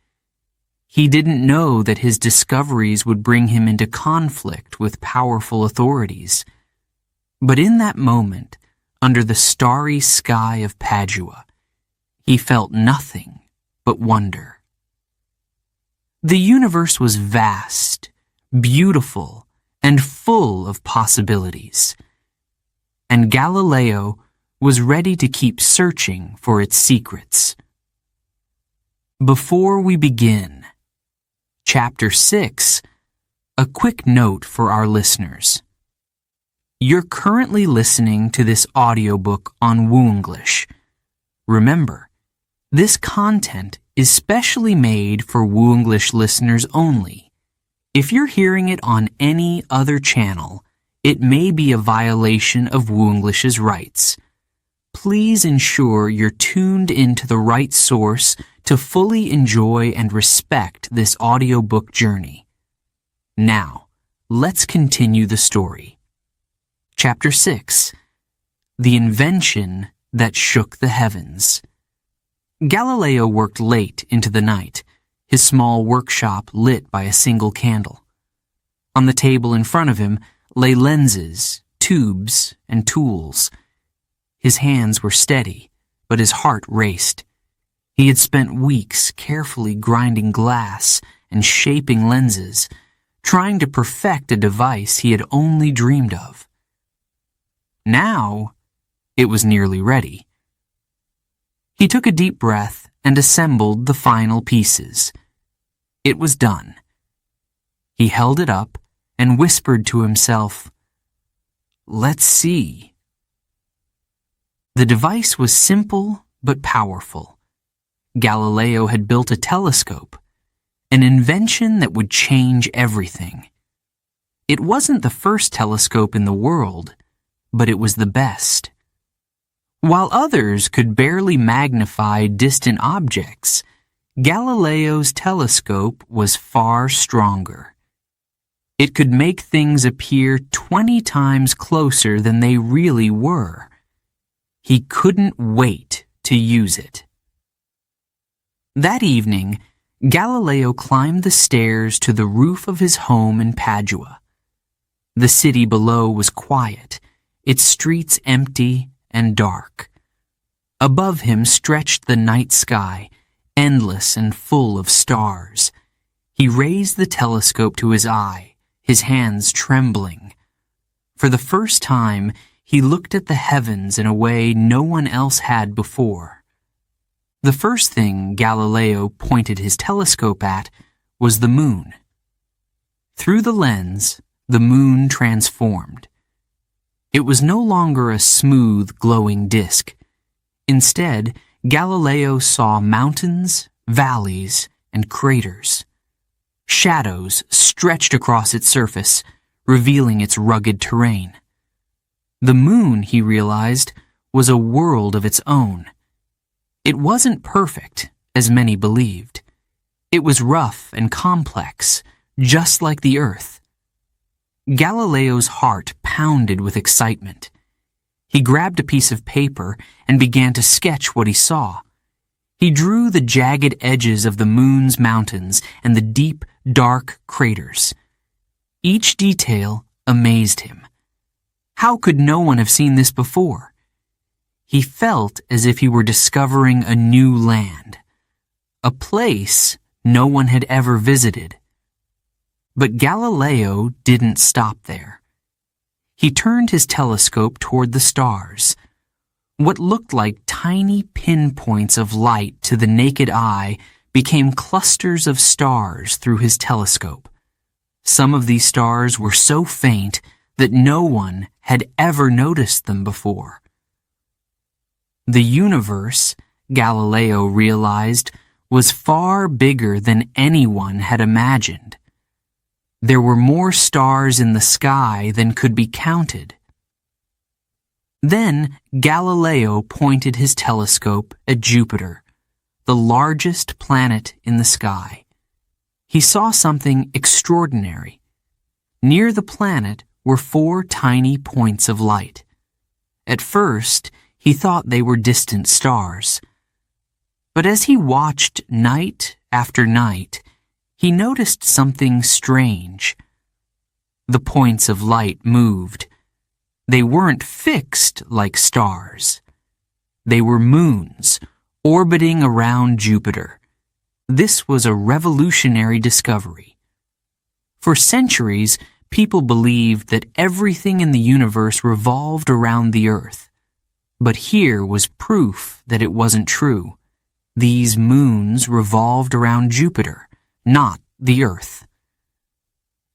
He didn't know that his discoveries would bring him into conflict with powerful authorities. But in that moment, under the starry sky of Padua, he felt nothing but wonder. The universe was vast, beautiful, and full of possibilities. And Galileo was ready to keep searching for its secrets. Before we begin, Chapter 6, a quick note for our listeners. You're currently listening to this audiobook on WooEnglish. Remember, this content is specially made for WooEnglish listeners only. If you're hearing it on any other channel, it may be a violation of WooEnglish's rights. Please ensure you're tuned into the right source to fully enjoy and respect this audiobook journey. Now, let's continue the story. Chapter 6, The Invention That Shook the Heavens. Galileo worked late into the night, his small workshop lit by a single candle. On the table in front of him lay lenses, tubes, and tools. His hands were steady, but his heart raced. He had spent weeks carefully grinding glass and shaping lenses, trying to perfect a device he had only dreamed of. Now, it was nearly ready. He took a deep breath and assembled the final pieces. It was done. He held it up and whispered to himself, "Let's see." The device was simple but powerful. Galileo had built a telescope, an invention that would change everything. It wasn't the first telescope in the world, but it was the best. While others could barely magnify distant objects, Galileo's telescope was far stronger. It could make things appear 20 times closer than they really were. He couldn't wait to use it. That evening, Galileo climbed the stairs to the roof of his home in Padua. The city below was quiet, its streets empty and dark. Above him stretched the night sky, endless and full of stars. He raised the telescope to his eye, his hands trembling. For the first time, he looked at the heavens in a way no one else had before. The first thing Galileo pointed his telescope at was the moon. Through the lens, the moon transformed. It was no longer a smooth, glowing disk. Instead, Galileo saw mountains, valleys, and craters. Shadows stretched across its surface, revealing its rugged terrain. The moon, he realized, was a world of its own. It wasn't perfect, as many believed. It was rough and complex, just like the Earth. Galileo's heart pounded with excitement. He grabbed a piece of paper and began to sketch what he saw. He drew the jagged edges of the moon's mountains and the deep, dark craters. Each detail amazed him. How could no one have seen this before? He felt as if he were discovering a new land, a place no one had ever visited. But Galileo didn't stop there. He turned his telescope toward the stars. What looked like tiny pinpoints of light to the naked eye became clusters of stars through his telescope. Some of these stars were so faint that no one had ever noticed them before. The universe, Galileo realized, was far bigger than anyone had imagined. There were more stars in the sky than could be counted. Then Galileo pointed his telescope at Jupiter, the largest planet in the sky. He saw something extraordinary. Near the planet were 4 tiny points of light. At first, he thought they were distant stars. But as he watched night after night, he noticed something strange. The points of light moved. They weren't fixed like stars. They were moons, orbiting around Jupiter. This was a revolutionary discovery. For centuries, people believed that everything in the universe revolved around the Earth. But here was proof that it wasn't true. These moons revolved around Jupiter, not the Earth.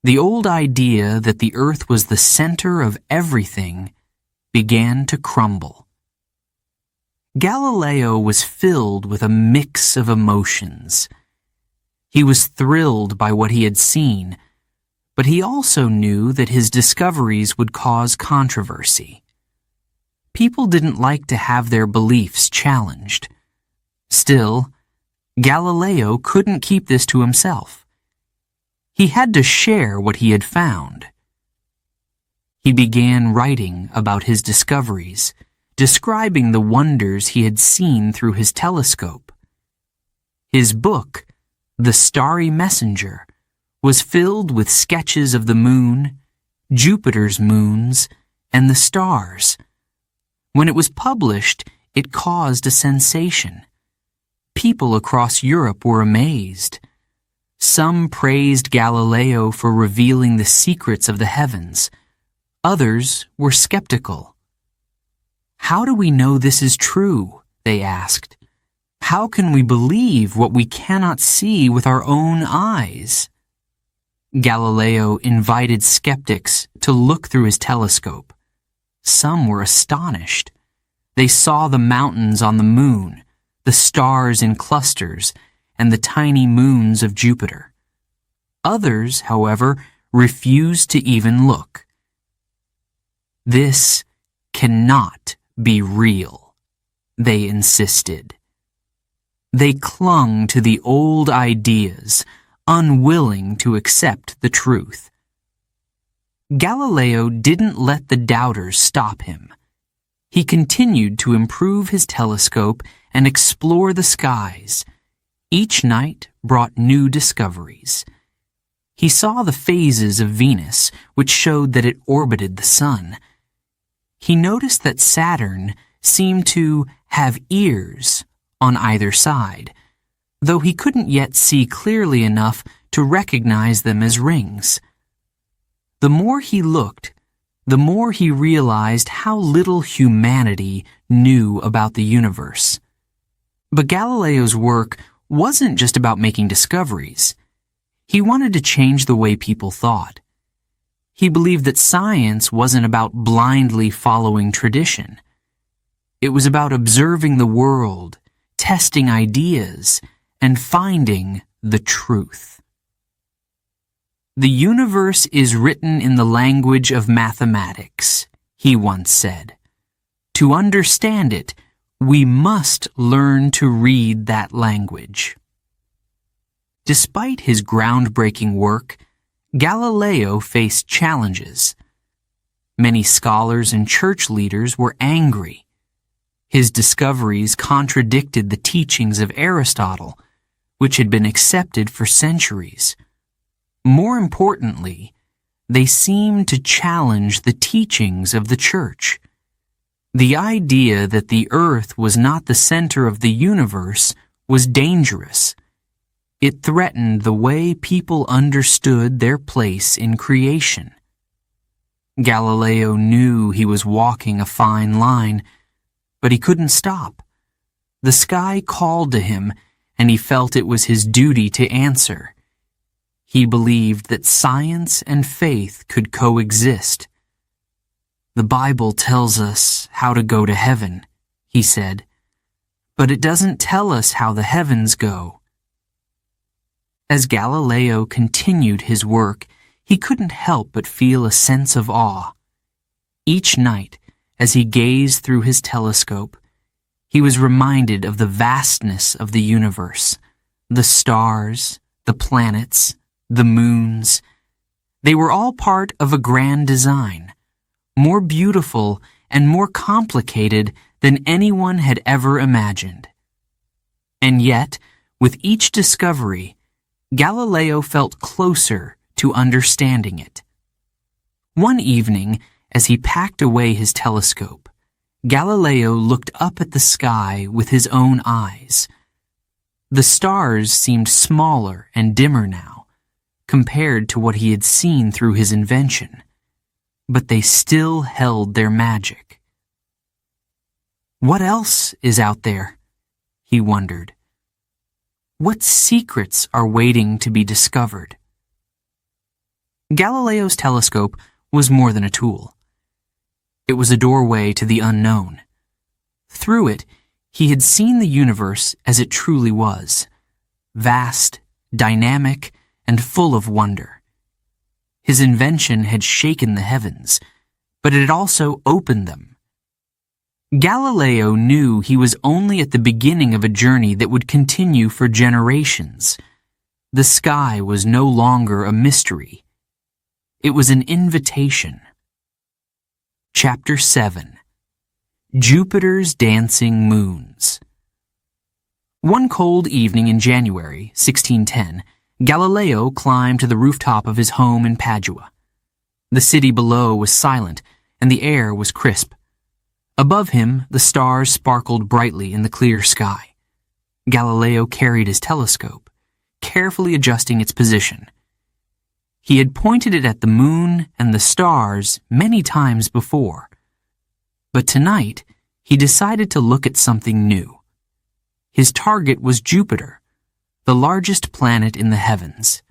The old idea that the Earth was the center of everything began to crumble. Galileo was filled with a mix of emotions. He was thrilled by what he had seen, but he also knew that his discoveries would cause controversy. People didn't like to have their beliefs challenged. Still, Galileo couldn't keep this to himself. He had to share what he had found. He began writing about his discoveries, describing the wonders he had seen through his telescope. His book, The Starry Messenger, was filled with sketches of the moon, Jupiter's moons, and the stars. When it was published, it caused a sensation. People across Europe were amazed. Some praised Galileo for revealing the secrets of the heavens. Others were skeptical. "How do we know this is true?" they asked. "How can we believe what we cannot see with our own eyes?" Galileo invited skeptics to look through his telescope. Some were astonished. They saw the mountains on the moon, the stars in clusters, and the tiny moons of Jupiter. Others, however, refused to even look. "This cannot be real," they insisted. They clung to the old ideas, unwilling to accept the truth. Galileo didn't let the doubters stop him. He continued to improve his telescope and explore the skies. Each night brought new discoveries. He saw the phases of Venus, which showed that it orbited the sun. He noticed that Saturn seemed to have ears on either side, though he couldn't yet see clearly enough to recognize them as rings. The more he looked, the more he realized how little humanity knew about the universe. But Galileo's work wasn't just about making discoveries. He wanted to change the way people thought. He believed that science wasn't about blindly following tradition. It was about observing the world, testing ideas, and finding the truth. "The universe is written in the language of mathematics," he once said. "To understand it, we must learn to read that language." Despite his groundbreaking work, Galileo faced challenges. Many scholars and church leaders were angry. His discoveries contradicted the teachings of Aristotle, which had been accepted for centuries. More importantly, they seemed to challenge the teachings of the Church. The idea that the earth was not the center of the universe was dangerous. It threatened the way people understood their place in creation. Galileo knew he was walking a fine line, but he couldn't stop. The sky called to him, and he felt it was his duty to answer. He believed that science and faith could coexist. "The Bible tells us how to go to heaven," he said, "but it doesn't tell us how the heavens go." As Galileo continued his work, he couldn't help but feel a sense of awe. Each night, as he gazed through his telescope, he was reminded of the vastness of the universe, the stars, the planets, the moons. They were all part of a grand design, more beautiful and more complicated than anyone had ever imagined. And yet, with each discovery, Galileo felt closer to understanding it. One evening, as he packed away his telescope, Galileo looked up at the sky with his own eyes. The stars seemed smaller and dimmer now, compared to what he had seen through his invention, but they still held their magic. What else is out there? He wondered. What secrets are waiting to be discovered? Galileo's telescope was more than a tool. It was a doorway to the unknown. Through it, he had seen the universe as it truly was, vast, dynamic, and full of wonder. His invention had shaken the heavens, but it had also opened them. Galileo knew he was only at the beginning of a journey that would continue for generations. The sky was no longer a mystery. It was an invitation. Chapter 7. Jupiter's Dancing Moons. One cold evening in January, 1610, Galileo climbed to the rooftop of his home in Padua. The city below was silent, and the air was crisp. Above him, the stars sparkled brightly in the clear sky. Galileo carried his telescope, carefully adjusting its position. He had pointed it at the moon and the stars many times before. But tonight, he decided to look at something new. His target was Jupiter, the largest planet in the heavens.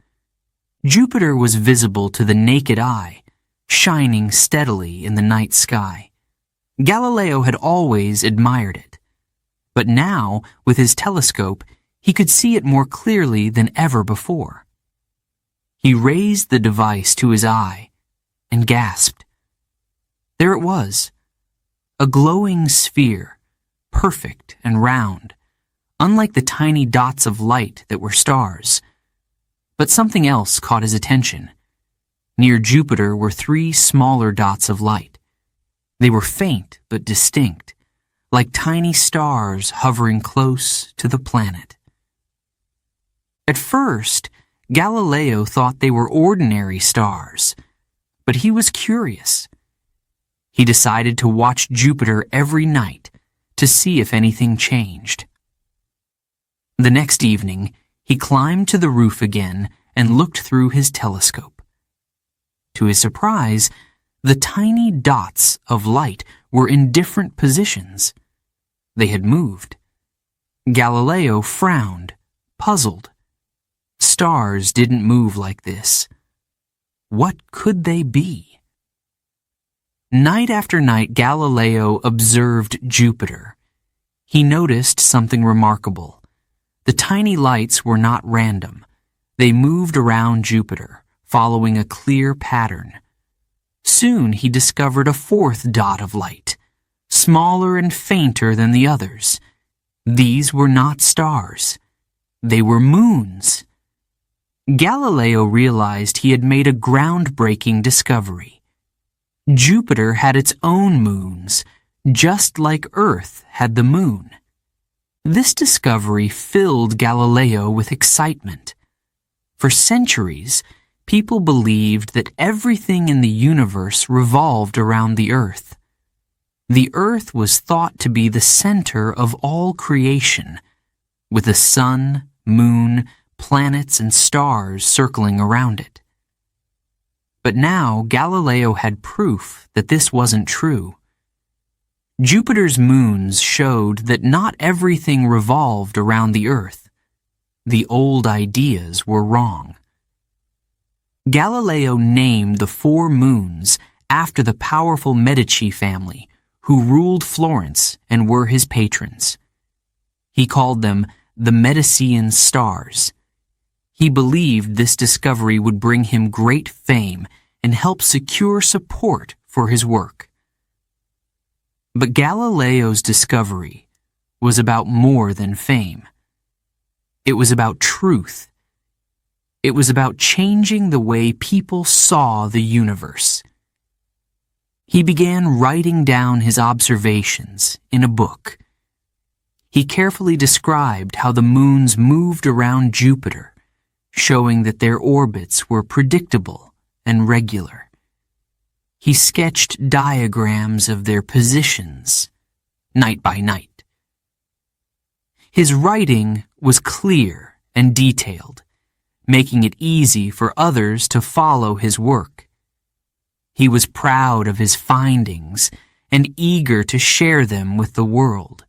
Jupiter was visible to the naked eye, shining steadily in the night sky. Galileo had always admired it. But now, with his telescope, he could see it more clearly than ever before. He raised the device to his eye and gasped. There it was, a glowing sphere, perfect and round, unlike the tiny dots of light that were stars. But something else caught his attention. Near Jupiter were 3 smaller dots of light. They were faint but distinct, like tiny stars hovering close to the planet. At first, Galileo thought they were ordinary stars, but he was curious. He decided to watch Jupiter every night to see if anything changed. The next evening, he climbed to the roof again and looked through his telescope. To his surprise, the tiny dots of light were in different positions. They had moved. Galileo frowned, puzzled. Stars didn't move like this. What could they be? Night after night, Galileo observed Jupiter. He noticed something remarkable. The tiny lights were not random. They moved around Jupiter, following a clear pattern. Soon he discovered a 4th dot of light, smaller and fainter than the others. These were not stars. They were moons. Galileo realized he had made a groundbreaking discovery. Jupiter had its own moons, just like Earth had the moon. This discovery filled Galileo with excitement. For centuries, people believed that everything in the universe revolved around the Earth. The Earth was thought to be the center of all creation, with the sun, moon, planets, and stars circling around it. But now Galileo had proof that this wasn't true. Jupiter's moons showed that not everything revolved around the Earth. The old ideas were wrong. Galileo named the 4 moons after the powerful Medici family who ruled Florence and were his patrons. He called them the Medicean stars. He believed this discovery would bring him great fame and help secure support for his work. But Galileo's discovery was about more than fame. It was about truth. It was about changing the way people saw the universe. He began writing down his observations in a book. He carefully described how the moons moved around Jupiter, showing that their orbits were predictable and regular. He sketched diagrams of their positions, night by night. His writing was clear and detailed, making it easy for others to follow his work. He was proud of his findings and eager to share them with the world.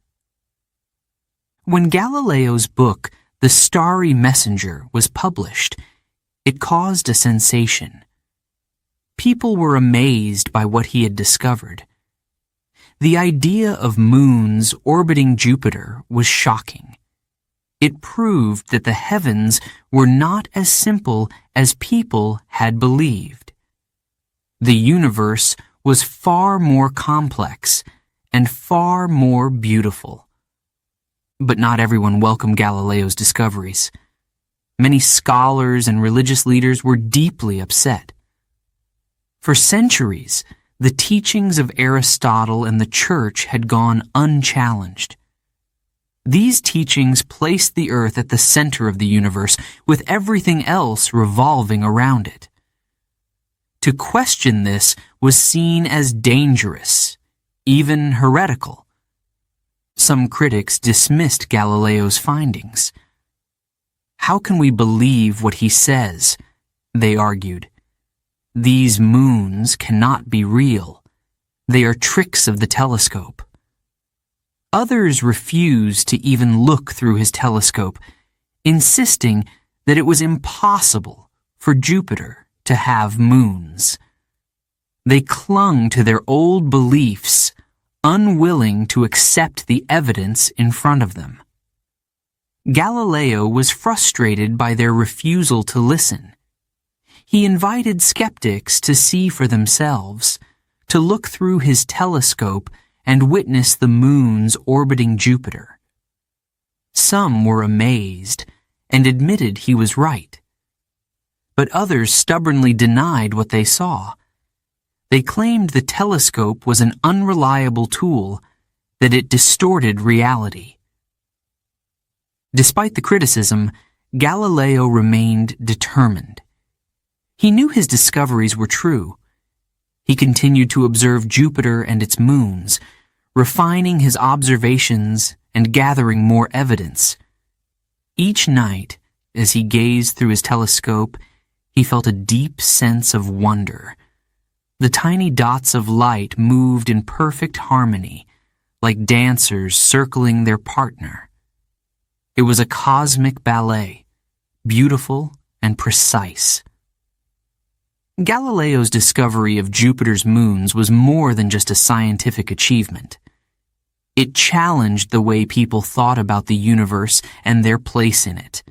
When Galileo's book, The Starry Messenger, was published, it caused a sensation. People were amazed by what he had discovered. The idea of moons orbiting Jupiter was shocking. It proved that the heavens were not as simple as people had believed. The universe was far more complex and far more beautiful. But not everyone welcomed Galileo's discoveries. Many scholars and religious leaders were deeply upset. For centuries, the teachings of Aristotle and the Church had gone unchallenged. These teachings placed the Earth at the center of the universe, with everything else revolving around it. To question this was seen as dangerous, even heretical. Some critics dismissed Galileo's findings. How can we believe what he says? They argued. These moons cannot be real. They are tricks of the telescope. Others refused to even look through his telescope, insisting that it was impossible for Jupiter to have moons. They clung to their old beliefs, unwilling to accept the evidence in front of them. Galileo was frustrated by their refusal to listen. He invited skeptics to see for themselves, to look through his telescope and witness the moons orbiting Jupiter. Some were amazed and admitted he was right. But others stubbornly denied what they saw. They claimed the telescope was an unreliable tool, that it distorted reality. Despite the criticism, Galileo remained determined. He knew his discoveries were true. He continued to observe Jupiter and its moons, refining his observations and gathering more evidence. Each night, as he gazed through his telescope, he felt a deep sense of wonder. The tiny dots of light moved in perfect harmony, like dancers circling their partner. It was a cosmic ballet, beautiful and precise. Galileo's discovery of Jupiter's moons was more than just a scientific achievement. It challenged the way people thought about the universe and their place in it.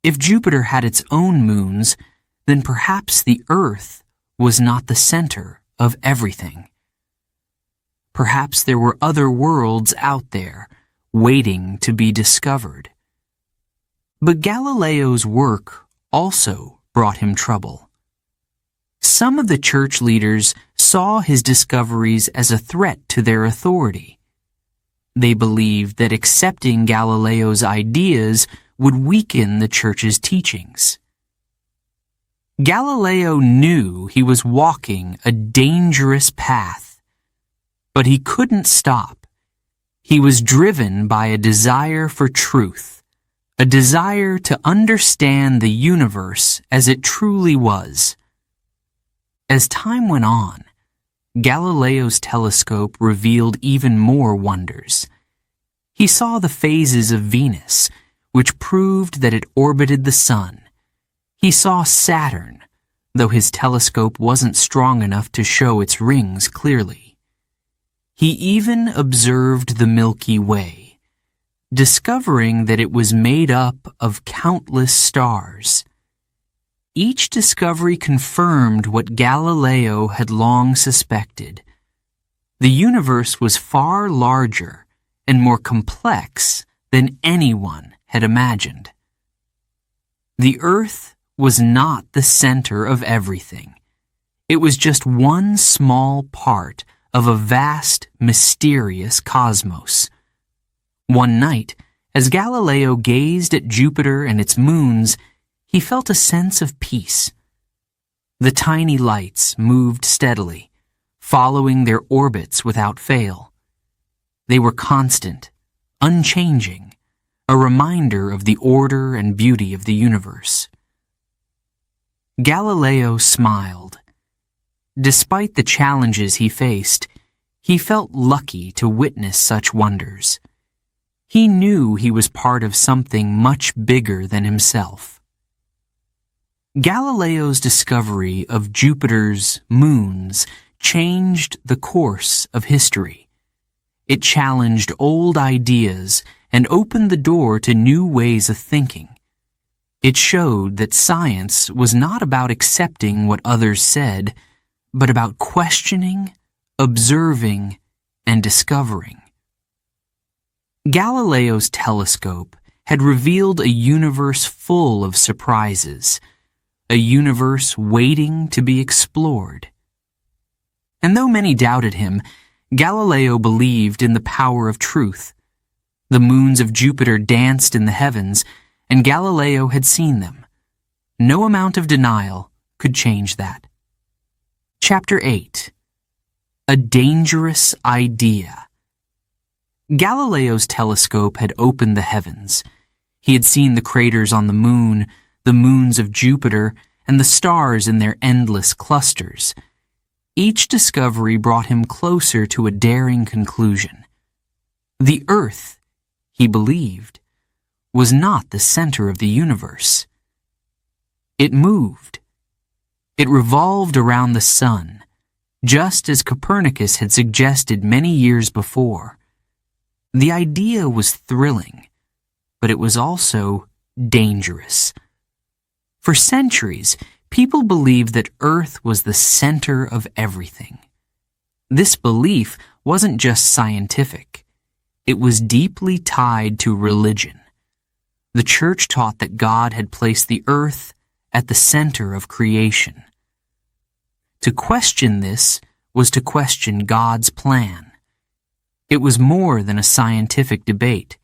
If Jupiter had its own moons, then perhaps the Earth was not the center of everything. Perhaps there were other worlds out there, waiting to be discovered. But Galileo's work also brought him trouble. Some of the church leaders saw his discoveries as a threat to their authority. They believed that accepting Galileo's ideas would weaken the church's teachings. Galileo knew he was walking a dangerous path, but he couldn't stop. He was driven by a desire for truth, a desire to understand the universe as it truly was. As time went on, Galileo's telescope revealed even more wonders. He saw the phases of Venus, which proved that it orbited the sun. He saw Saturn, though his telescope wasn't strong enough to show its rings clearly. He even observed the Milky Way, discovering that it was made up of countless stars. Each discovery confirmed what Galileo had long suspected. The universe was far larger and more complex than anyone had imagined. The Earth was not the center of everything. It was just one small part of a vast, mysterious cosmos. One night, as Galileo gazed at Jupiter and its moons, he felt a sense of peace. The tiny lights moved steadily, following their orbits without fail. They were constant, unchanging, a reminder of the order and beauty of the universe. Galileo smiled. Despite the challenges he faced, he felt lucky to witness such wonders. He knew he was part of something much bigger than himself. Galileo's discovery of Jupiter's moons changed the course of history. It challenged old ideas and opened the door to new ways of thinking. It showed that science was not about accepting what others said, but about questioning, observing, and discovering. Galileo's telescope had revealed a universe full of surprises, a universe waiting to be explored. And though many doubted him, Galileo believed in the power of truth. The moons of Jupiter danced in the heavens, and Galileo had seen them. No amount of denial could change that. Chapter 8. A Dangerous Idea. Galileo's telescope had opened the heavens. He had seen the craters on the moons of Jupiter, and the stars in their endless clusters. Each discovery brought him closer to a daring conclusion. The Earth, he believed, was not the center of the universe. It moved. It revolved around the sun, just as Copernicus had suggested many years before. The idea was thrilling, but it was also dangerous. For centuries, people believed that Earth was the center of everything. This belief wasn't just scientific. It was deeply tied to religion. The church taught that God had placed the earth at the center of creation. To question this was to question God's plan. It was more than a scientific debate.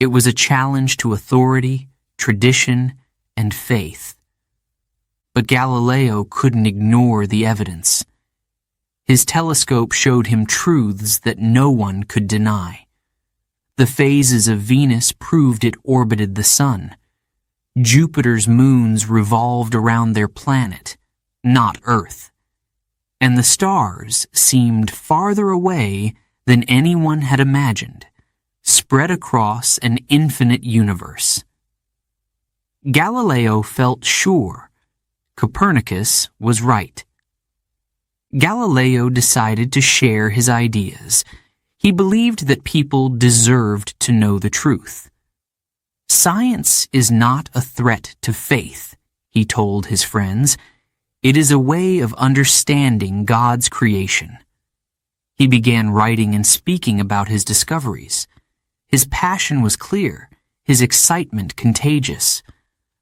It was a challenge to authority, tradition, and faith. But Galileo couldn't ignore the evidence. His telescope showed him truths that no one could deny. The phases of Venus proved it orbited the sun. Jupiter's moons revolved around their planet, not Earth. And the stars seemed farther away than anyone had imagined, spread across an infinite universe. Galileo felt sure Copernicus was right. Galileo decided to share his ideas. He believed that people deserved to know the truth. Science is not a threat to faith, he told his friends. It is a way of understanding God's creation. He began writing and speaking about his discoveries. His passion was clear, his excitement contagious,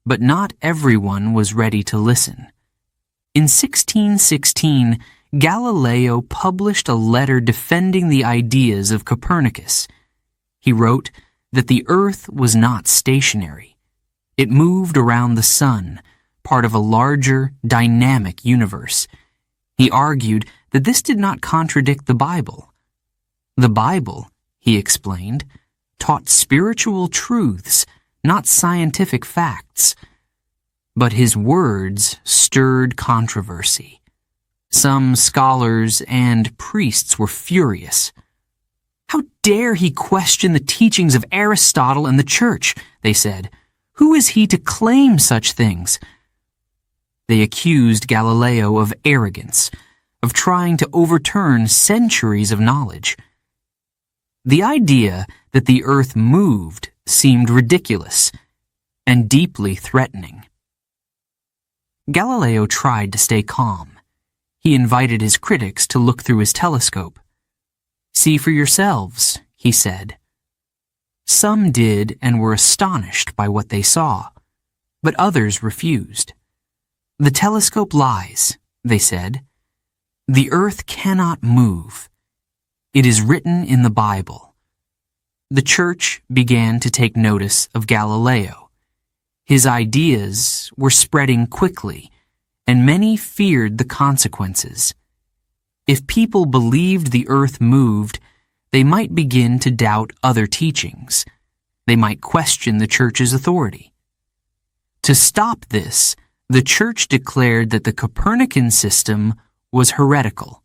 but not everyone was ready to listen. In 1616, Galileo published a letter defending the ideas of Copernicus. He wrote that the Earth was not stationary. It moved around the sun, part of a larger, dynamic universe. He argued that this did not contradict the Bible. The Bible, he explained, taught spiritual truths, not scientific facts. But his words stirred controversy. Some scholars and priests were furious. How dare he question the teachings of Aristotle and the Church, they said. Who is he to claim such things? They accused Galileo of arrogance, of trying to overturn centuries of knowledge. The idea that the earth moved seemed ridiculous and deeply threatening. Galileo tried to stay calm. He invited his critics to look through his telescope. "See for yourselves," he said. Some did and were astonished by what they saw, but others refused. "The telescope lies," they said. "The earth cannot move. It is written in the Bible." The church began to take notice of Galileo. His ideas were spreading quickly, and many feared the consequences. If people believed the earth moved, they might begin to doubt other teachings. They might question the church's authority. To stop this, the church declared that the Copernican system was heretical.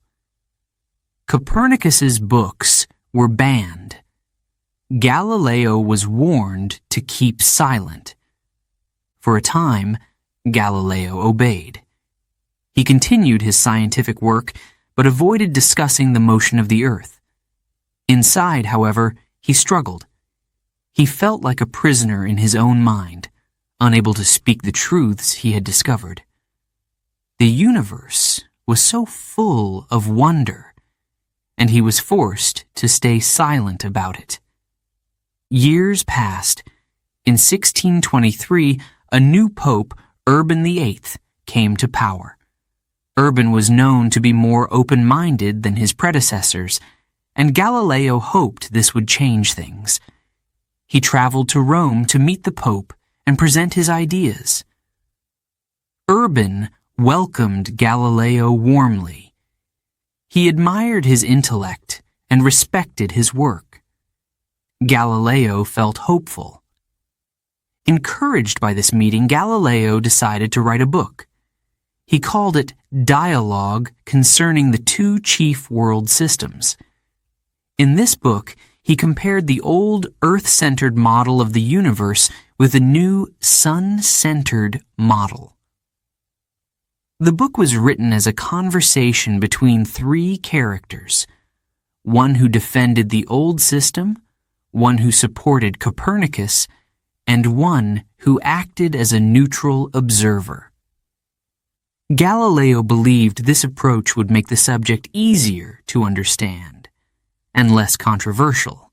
Copernicus's books were banned. Galileo was warned to keep silent. For a time, Galileo obeyed. He continued his scientific work, but avoided discussing the motion of the earth. Inside, however, he struggled. He felt like a prisoner in his own mind, unable to speak the truths he had discovered. The universe was so full of wonder, and he was forced to stay silent about it. Years passed. In 1623, a new pope, Urban VIII, came to power. Urban was known to be more open-minded than his predecessors, and Galileo hoped this would change things. He traveled to Rome to meet the Pope and present his ideas. Urban welcomed Galileo warmly. He admired his intellect and respected his work. Galileo felt hopeful. Encouraged by this meeting, Galileo decided to write a book. He called it Dialogue Concerning the Two Chief World Systems. In this book, he compared the old Earth-centered model of the universe with the new sun-centered model. The book was written as a conversation between three characters: one who defended the old system, one who supported Copernicus, and one who acted as a neutral observer. Galileo believed this approach would make the subject easier to understand and less controversial.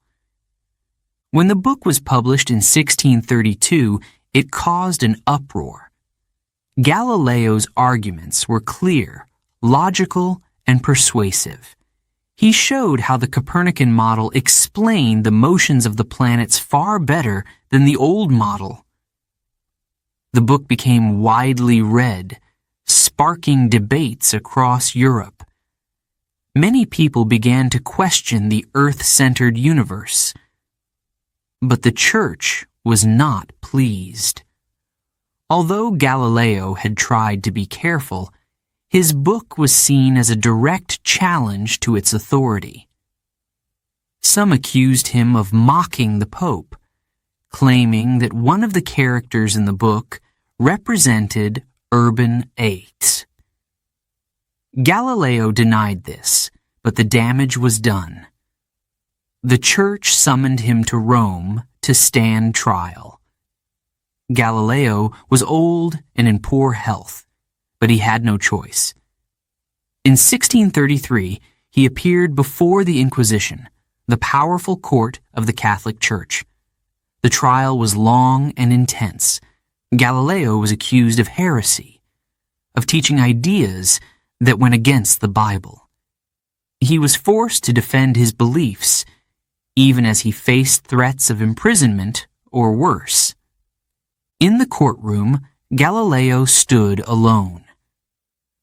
When the book was published in 1632, it caused an uproar. Galileo's arguments were clear, logical, and persuasive. He showed how the Copernican model explained the motions of the planets far better than the old model. The book became widely read, sparking debates across Europe. Many people began to question the Earth-centered universe. But the church was not pleased. Although Galileo had tried to be careful, his book was seen as a direct challenge to its authority. Some accused him of mocking the Pope, claiming that one of the characters in the book represented Urban VIII. Galileo denied this, but the damage was done. The church summoned him to Rome to stand trial. Galileo was old and in poor health, but he had no choice. In 1633, he appeared before the Inquisition, the powerful court of the Catholic Church. The trial was long and intense. Galileo was accused of heresy. of teaching ideas that went against the Bible. He was forced to defend his beliefs, even as he faced threats of imprisonment or worse. In the courtroom, Galileo stood alone.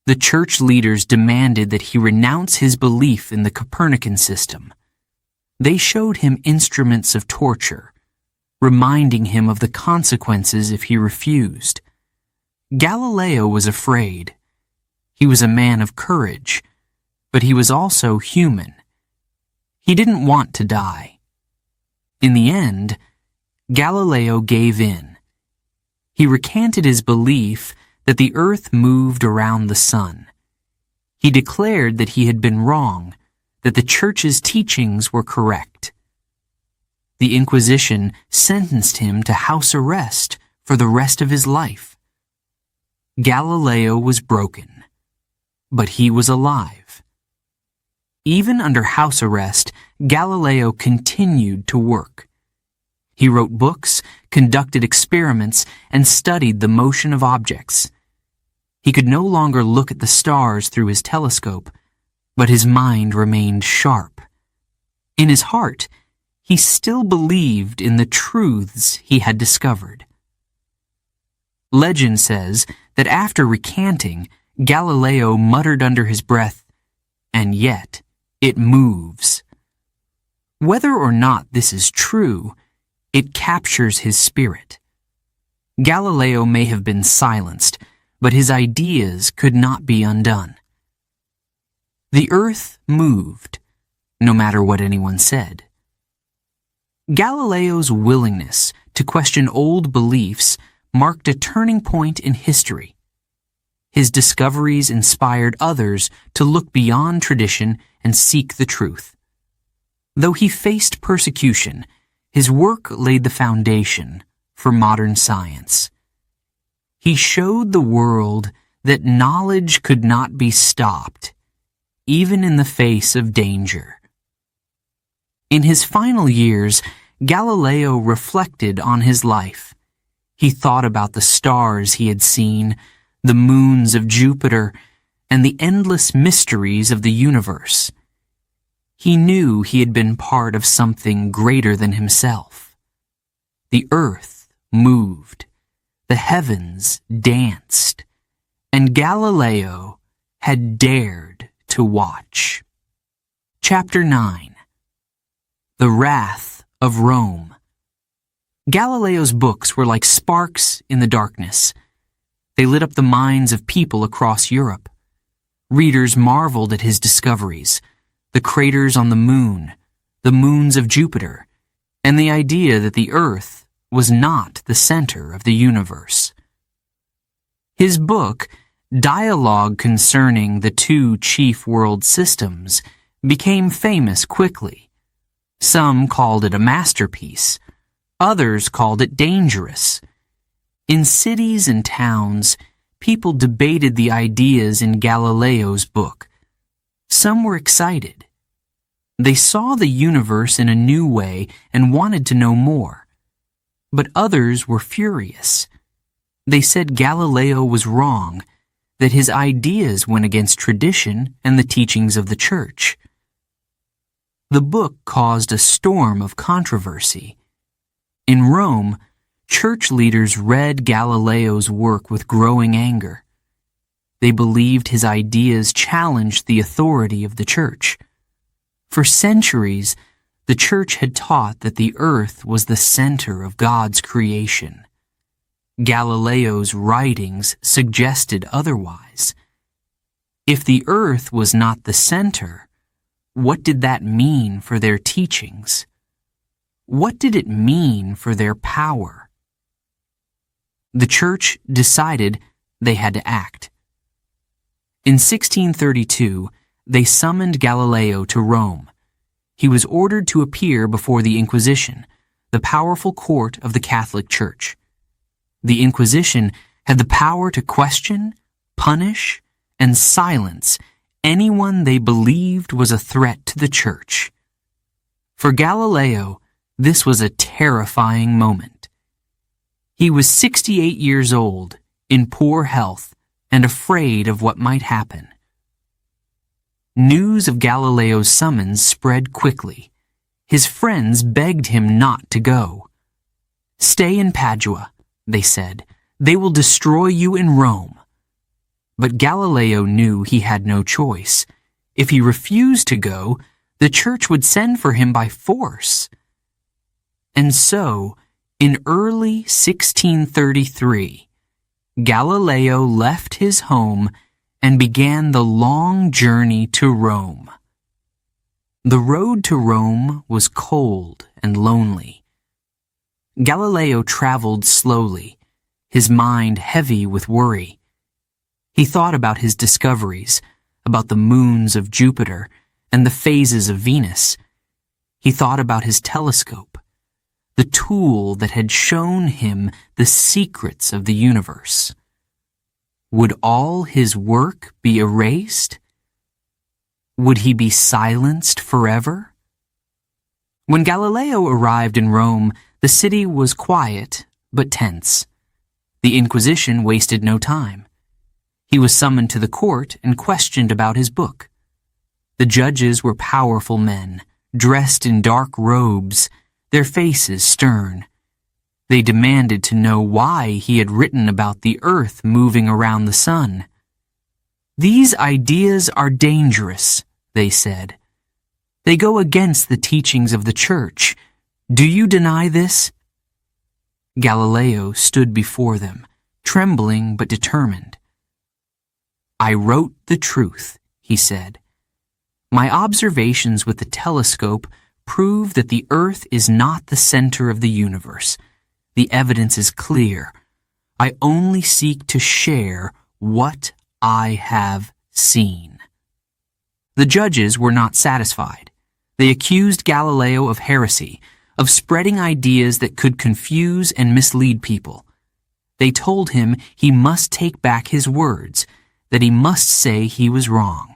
The church leaders demanded that he renounce his belief in the Copernican system. They showed him instruments of torture, reminding him of the consequences if he refused. Galileo was afraid. He was a man of courage, but he was also human. He didn't want to die. In the end, Galileo gave in. He recanted his belief that the earth moved around the sun. He declared that he had been wrong, that the church's teachings were correct. The Inquisition sentenced him to house arrest for the rest of his life. Galileo was broken, but he was alive. Even under house arrest, Galileo continued to work. He wrote books, conducted experiments, and studied the motion of objects. He could no longer look at the stars through his telescope, but his mind remained sharp. In his heart, he still believed in the truths he had discovered. Legend says that after recanting, Galileo muttered under his breath, "And yet, it moves." Whether or not this is true, it captures his spirit. Galileo may have been silenced, but his ideas could not be undone. The earth moved, no matter what anyone said. Galileo's willingness to question old beliefs marked a turning point in history. His discoveries inspired others to look beyond tradition and seek the truth. Though he faced persecution, his work laid the foundation for modern science. He showed the world that knowledge could not be stopped, even in the face of danger. In his final years, Galileo reflected on his life. He thought about the stars he had seen, the moons of Jupiter, and the endless mysteries of the universe. He knew he had been part of something greater than himself. The earth moved, the heavens danced, and Galileo had dared to watch. Chapter 9. The Wrath of Rome. Galileo's books were like sparks in the darkness. They lit up the minds of people across Europe. Readers marveled at his discoveries, the craters on the moon, the moons of Jupiter, and the idea that the earth was not the center of the universe. His book, Dialogue Concerning the Two Chief World Systems, became famous quickly. Some called it a masterpiece. Others called it dangerous. In cities and towns, people debated the ideas in Galileo's book. Some were excited. They saw the universe in a new way and wanted to know more. But others were furious. They said Galileo was wrong, that his ideas went against tradition and the teachings of the church. The book caused a storm of controversy. In Rome, church leaders read Galileo's work with growing anger. They believed his ideas challenged the authority of the church. For centuries, the church had taught that the earth was the center of God's creation. Galileo's writings suggested otherwise. If the earth was not the center, what did that mean for their teachings? What did it mean for their power? The church decided they had to act. In 1632, they summoned Galileo to Rome. He was ordered to appear before the Inquisition, the powerful court of the Catholic Church. The Inquisition had the power to question, punish, and silence anyone they believed was a threat to the church. For Galileo, this was a terrifying moment. He was 68 years old, in poor health, and afraid of what might happen. News of Galileo's summons spread quickly. His friends begged him not to go. "Stay in Padua," they said. "They will destroy you in Rome." But Galileo knew he had no choice. If he refused to go, the church would send for him by force. And so, in early 1633, Galileo left his home and began the long journey to Rome. The road to Rome was cold and lonely. Galileo traveled slowly, his mind heavy with worry. He thought about his discoveries, about the moons of Jupiter and the phases of Venus. He thought about his telescope, the tool that had shown him the secrets of the universe. Would all his work be erased? Would he be silenced forever? When Galileo arrived in Rome, the city was quiet but tense. The Inquisition wasted no time. He was summoned to the court and questioned about his book. The judges were powerful men, dressed in dark robes, their faces stern. They demanded to know why he had written about the earth moving around the sun. "These ideas are dangerous," they said. "They go against the teachings of the church. Do you deny this?" Galileo stood before them, trembling but determined. "I wrote the truth," he said. "My observations with the telescope prove that the earth is not the center of the universe. The evidence is clear. I only seek to share what I have seen." The judges were not satisfied. They accused Galileo of heresy, of spreading ideas that could confuse and mislead people. They told him he must take back his words, that he must say he was wrong.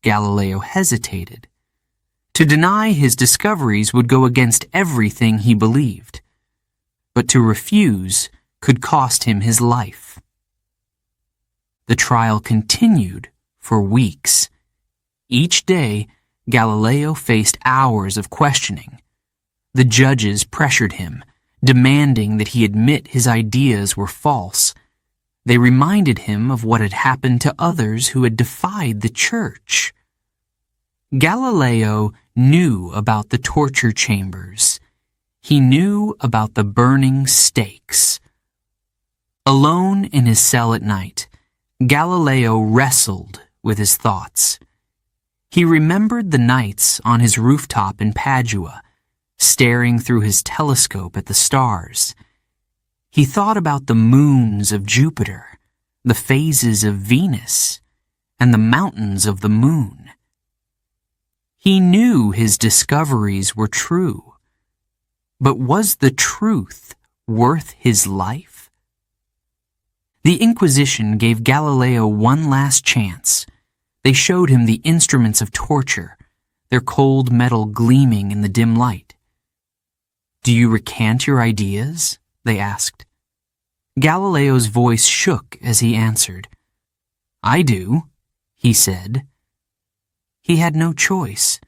Galileo hesitated. To deny his discoveries would go against everything he believed. But to refuse could cost him his life. The trial continued for weeks. Each day, Galileo faced hours of questioning. The judges pressured him, demanding that he admit his ideas were false. They reminded him of what had happened to others who had defied the church. Galileo knew about the torture chambers. He knew about the burning stakes. Alone in his cell at night, Galileo wrestled with his thoughts. He remembered the nights on his rooftop in Padua, staring through his telescope at the stars. He thought about the moons of Jupiter, the phases of Venus, and the mountains of the moon. He knew his discoveries were true. But was the truth worth his life? The Inquisition gave Galileo one last chance. They showed him the instruments of torture, their cold metal gleaming in the dim light. "Do you recant your ideas?" they asked. Galileo's voice shook as he answered. "I do," he said. He had no choice.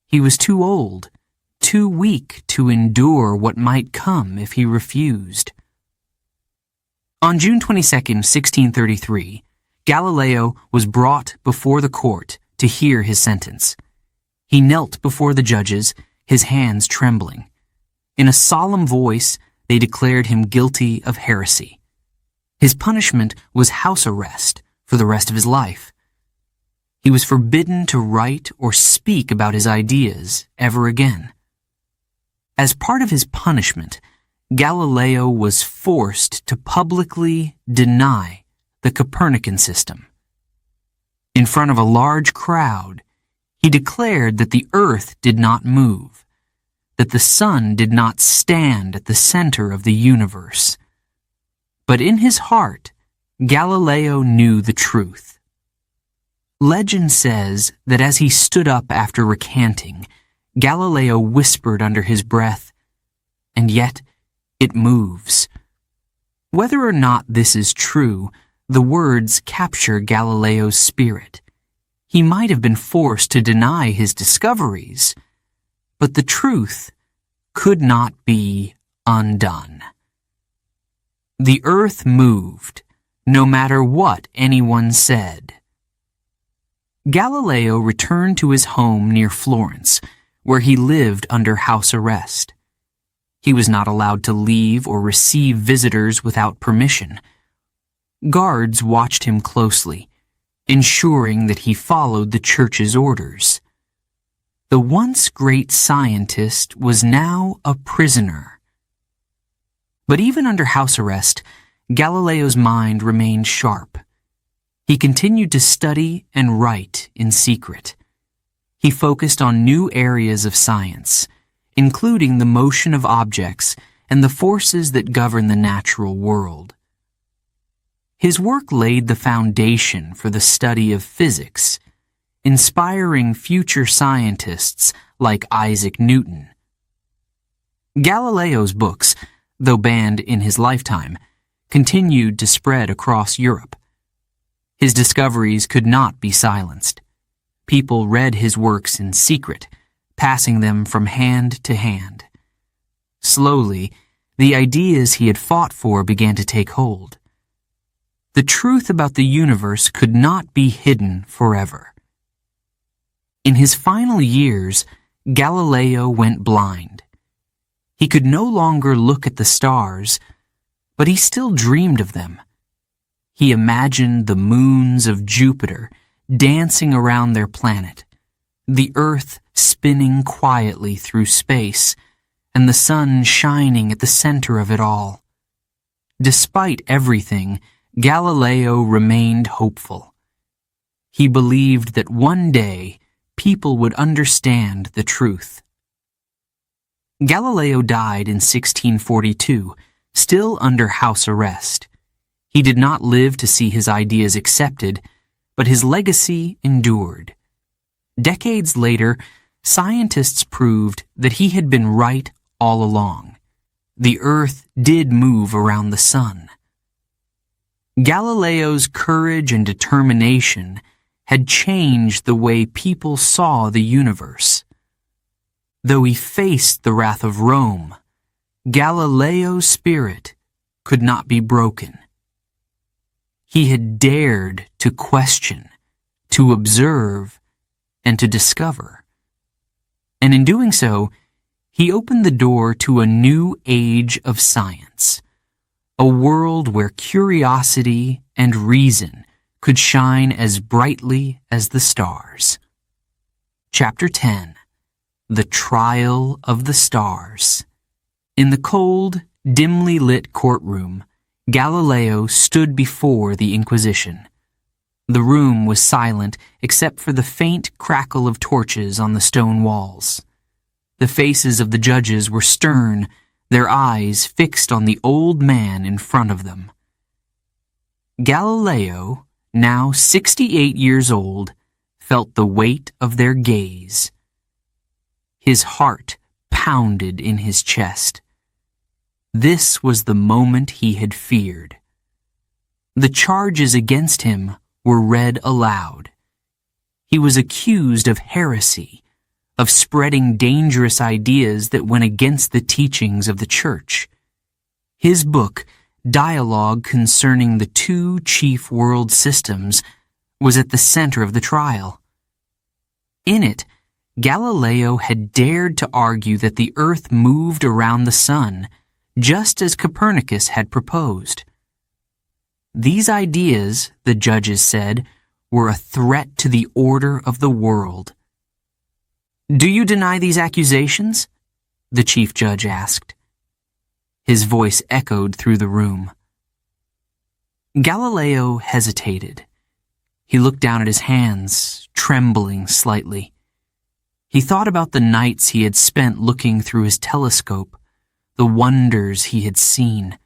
He was too old, too weak to endure what might come if he refused. On June 22, 1633, Galileo was brought before the court to hear his sentence. He knelt before the judges, his hands trembling. In a solemn voice, they declared him guilty of heresy. His punishment was house arrest for the rest of his life. He was forbidden to write or speak about his ideas ever again. As part of his punishment, Galileo was forced to publicly deny the Copernican system. In front of a large crowd, he declared that the earth did not move, that the sun did not stand at the center of the universe. But in his heart, Galileo knew the truth. Legend says that as he stood up after recanting, Galileo whispered under his breath, "And yet it moves." Whether or not this is true, The words capture Galileo's spirit. He might have been forced to deny his discoveries, but the truth could not be undone. The earth moved, no matter what anyone said. Galileo returned to his home near Florence, where he lived under house arrest. He was not allowed to leave or receive visitors without permission. Guards watched him closely, ensuring that he followed the church's orders. The once great scientist was now a prisoner. But even under house arrest, Galileo's mind remained sharp. He continued to study and write in secret. He focused on new areas of science, including the motion of objects and the forces that govern the natural world. His work laid the foundation for the study of physics, inspiring future scientists like Isaac Newton. Galileo's books, though banned in his lifetime, continued to spread across Europe. His discoveries could not be silenced. People read his works in secret, passing them from hand to hand. Slowly, the ideas he had fought for began to take hold. The truth about the universe could not be hidden forever. In his final years, Galileo went blind. He could no longer look at the stars, but he still dreamed of them. He imagined the moons of Jupiter dancing around their planet, the Earth spinning quietly through space, and the sun shining at the center of it all. Despite everything, Galileo remained hopeful. He believed that one day people would understand the truth. Galileo died in 1642, still under house arrest. He did not live to see his ideas accepted, but his legacy endured. Decades later, scientists proved that he had been right all along. The Earth did move around the sun. Galileo's courage and determination had changed the way people saw the universe. Though he faced the wrath of Rome, Galileo's spirit could not be broken. He had dared to question, to observe, and to discover. And in doing so, he opened the door to a new age of science, a world where curiosity and reason could shine as brightly as the stars. Chapter 10. The Trial of the Stars. In the cold, dimly lit courtroom, Galileo stood before the Inquisition. The room was silent except for the faint crackle of torches on the stone walls. The faces of the judges were stern, their eyes fixed on the old man in front of them. Galileo, now 68 years old, felt the weight of their gaze. His heart pounded in his chest. This was the moment he had feared. The charges against him were read aloud. He was accused of heresy, of spreading dangerous ideas that went against the teachings of the Church. His book, Dialogue Concerning the Two Chief World Systems, was at the center of the trial. In it, Galileo had dared to argue that the Earth moved around the sun, just as Copernicus had proposed. These ideas, the judges said, were a threat to the order of the world. "Do you deny these accusations?" the chief judge asked. His voice echoed through the room. Galileo hesitated. He looked down at his hands, trembling slightly. He thought about the nights he had spent looking through his telescope, the wonders he had seen,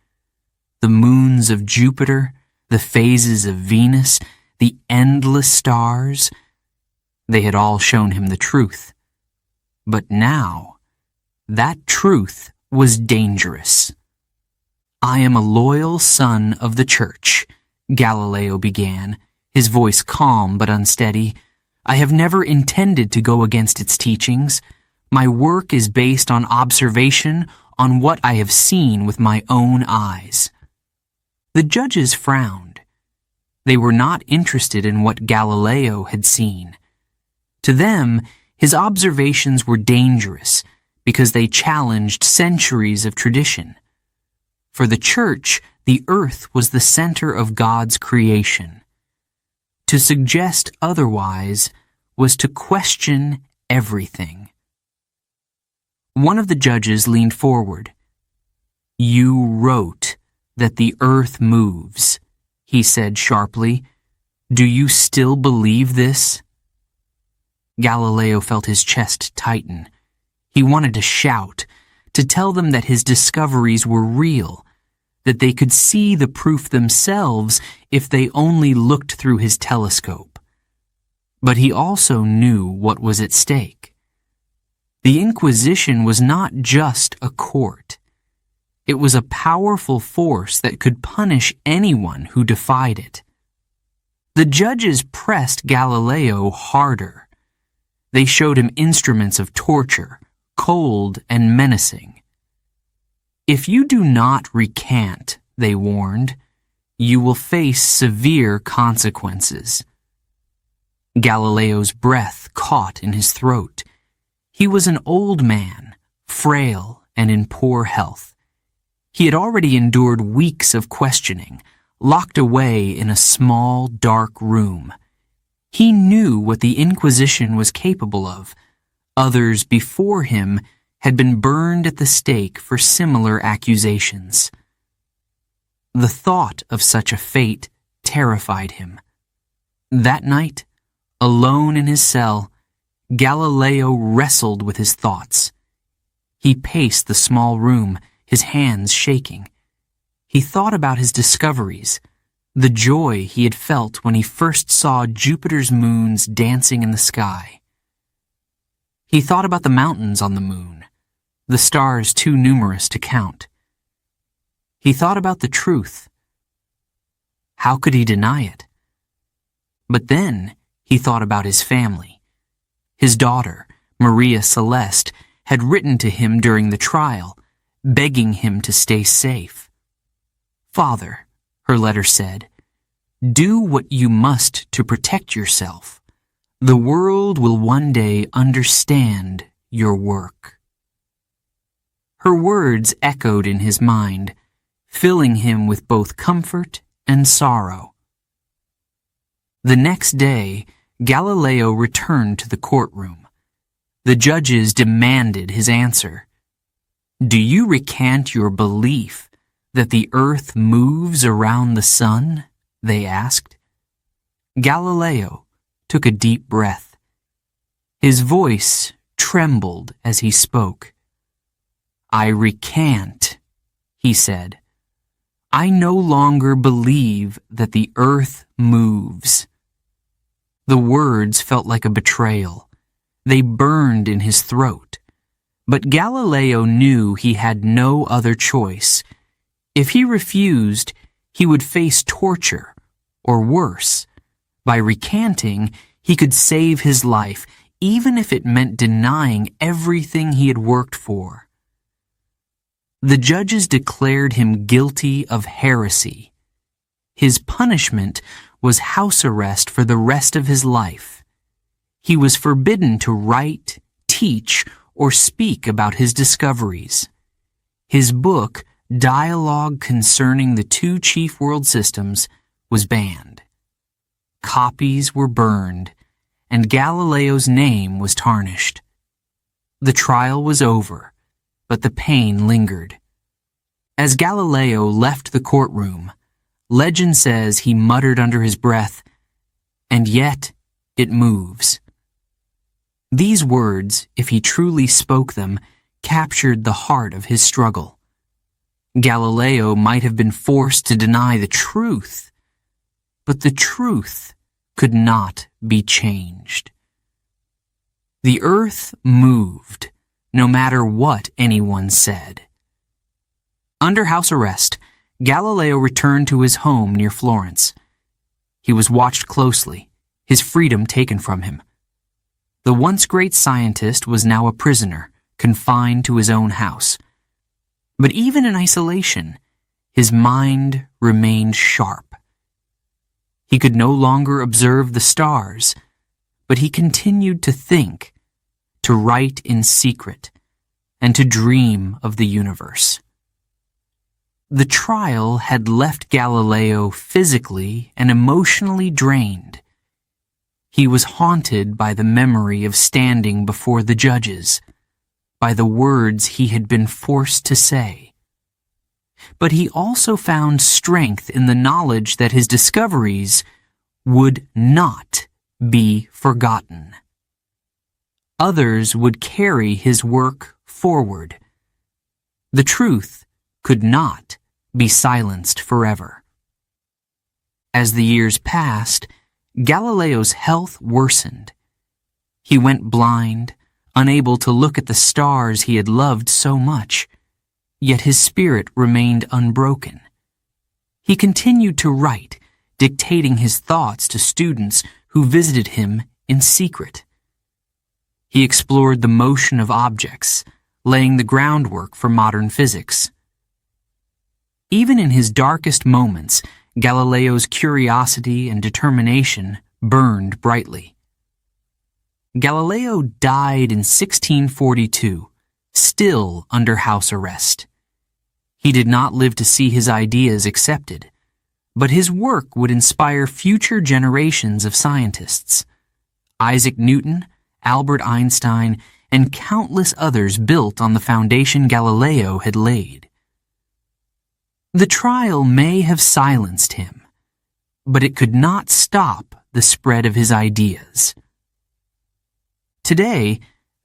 the moons of Jupiter, the phases of Venus, the endless stars. They had all shown him the truth. But now, that truth was dangerous. "I am a loyal son of the Church," Galileo began, his voice calm but unsteady. "I have never intended to go against its teachings. My work is based on observation, on what I have seen with my own eyes." The judges frowned. They were not interested in what Galileo had seen. To them, his observations were dangerous because they challenged centuries of tradition. For the church, the earth was the center of God's creation. To suggest otherwise was to question everything. One of the judges leaned forward. "You wrote that the earth moves," he said sharply. "Do you still believe this?" Galileo felt his chest tighten. He wanted to shout, to tell them that his discoveries were real, that they could see the proof themselves if they only looked through his telescope. But he also knew what was at stake. The Inquisition was not just a court. It was a powerful force that could punish anyone who defied it. The judges pressed Galileo harder. They showed him instruments of torture, cold and menacing. "If you do not recant," they warned, "you will face severe consequences." Galileo's breath caught in his throat. He was an old man, frail and in poor health. He had already endured weeks of questioning, locked away in a small, dark room. He knew what the Inquisition was capable of. Others before him had been burned at the stake for similar accusations. The thought of such a fate terrified him. That night, alone in his cell, Galileo wrestled with his thoughts. He paced the small room, his hands shaking. He thought about his discoveries, the joy he had felt when he first saw Jupiter's moons dancing in the sky. He thought about the mountains on the moon, the stars too numerous to count. He thought about the truth. How could he deny it? But then he thought about his family. His daughter, Maria Celeste, had written to him during the trial, begging him to stay safe. "Father," her letter said, "do what you must to protect yourself. The world will one day understand your work." Her words echoed in his mind, filling him with both comfort and sorrow. The next day, Galileo returned to the courtroom. The judges demanded his answer. "Do you recant your belief that the earth moves around the sun?" they asked. Galileo took a deep breath. His voice trembled as he spoke. "I recant," he said. "I no longer believe that the earth moves." The words felt like a betrayal. They burned in his throat. But Galileo knew he had no other choice. If he refused, he would face torture, or worse. By recanting, he could save his life, even if it meant denying everything he had worked for. The judges declared him guilty of heresy. His punishment was house arrest for the rest of his life. He was forbidden to write, teach, or speak about his discoveries. His book, Dialogue Concerning the Two Chief World Systems, was banned. Copies were burned, and Galileo's name was tarnished. The trial was over, but the pain lingered. As Galileo left the courtroom, legend says he muttered under his breath, "And yet it moves." These words, if he truly spoke them, captured the heart of his struggle. Galileo might have been forced to deny the truth, but the truth could not be changed. The earth moved, no matter what anyone said. Under house arrest, Galileo returned to his home near Florence. He was watched closely, his freedom taken from him. The once great scientist was now a prisoner, confined to his own house. But even in isolation, his mind remained sharp. He could no longer observe the stars, but he continued to think, to write in secret, and to dream of the universe. The trial had left Galileo physically and emotionally drained. He was haunted by the memory of standing before the judges, by the words he had been forced to say. But he also found strength in the knowledge that his discoveries would not be forgotten. Others would carry his work forward. The truth could not be silenced forever. As the years passed, Galileo's health worsened. He went blind, unable to look at the stars he had loved so much, yet his spirit remained unbroken. He continued to write, dictating his thoughts to students who visited him in secret. He explored the motion of objects, laying the groundwork for modern physics. Even in his darkest moments, Galileo's curiosity and determination burned brightly. Galileo died in 1642, still under house arrest. He did not live to see his ideas accepted, but his work would inspire future generations of scientists. Isaac Newton, Albert Einstein, and countless others built on the foundation Galileo had laid. The trial may have silenced him, but it could not stop the spread of his ideas. Today,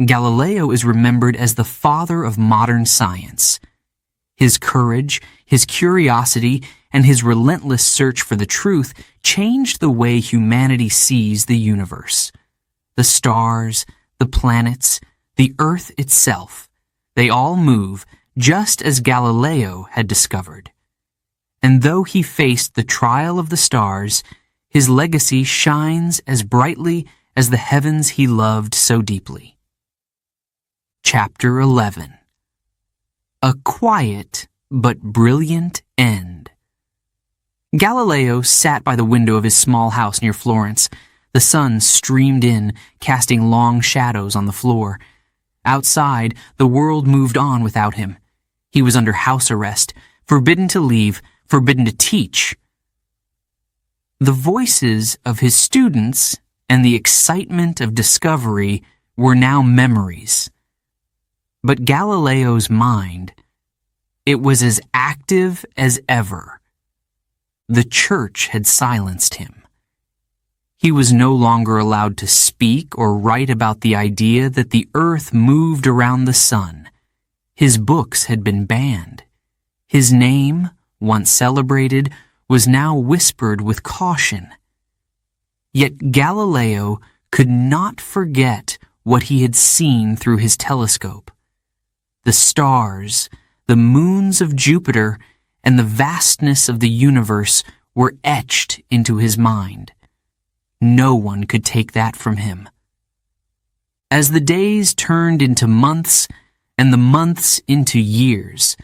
Galileo is remembered as the father of modern science. His courage, his curiosity, and his relentless search for the truth changed the way humanity sees the universe. The stars, the planets, the earth itself, they all move just as Galileo had discovered. And though he faced the trial of the stars, his legacy shines as brightly as the heavens he loved so deeply. Chapter 11. A quiet but brilliant end. Galileo sat by the window of his small house near Florence. The sun streamed in, casting long shadows on the floor. Outside, the world moved on without him. He was under house arrest, forbidden to leave, forbidden to teach. The voices of his students and the excitement of discovery were now memories. But Galileo's mind, it was as active as ever. The church had silenced him. He was no longer allowed to speak or write about the idea that the earth moved around the sun. His books had been banned. His name, once celebrated, was now whispered with caution. Yet Galileo could not forget what he had seen through his telescope. The stars, the moons of Jupiter, and the vastness of the universe were etched into his mind. No one could take that from him. As the days turned into months and the months into years,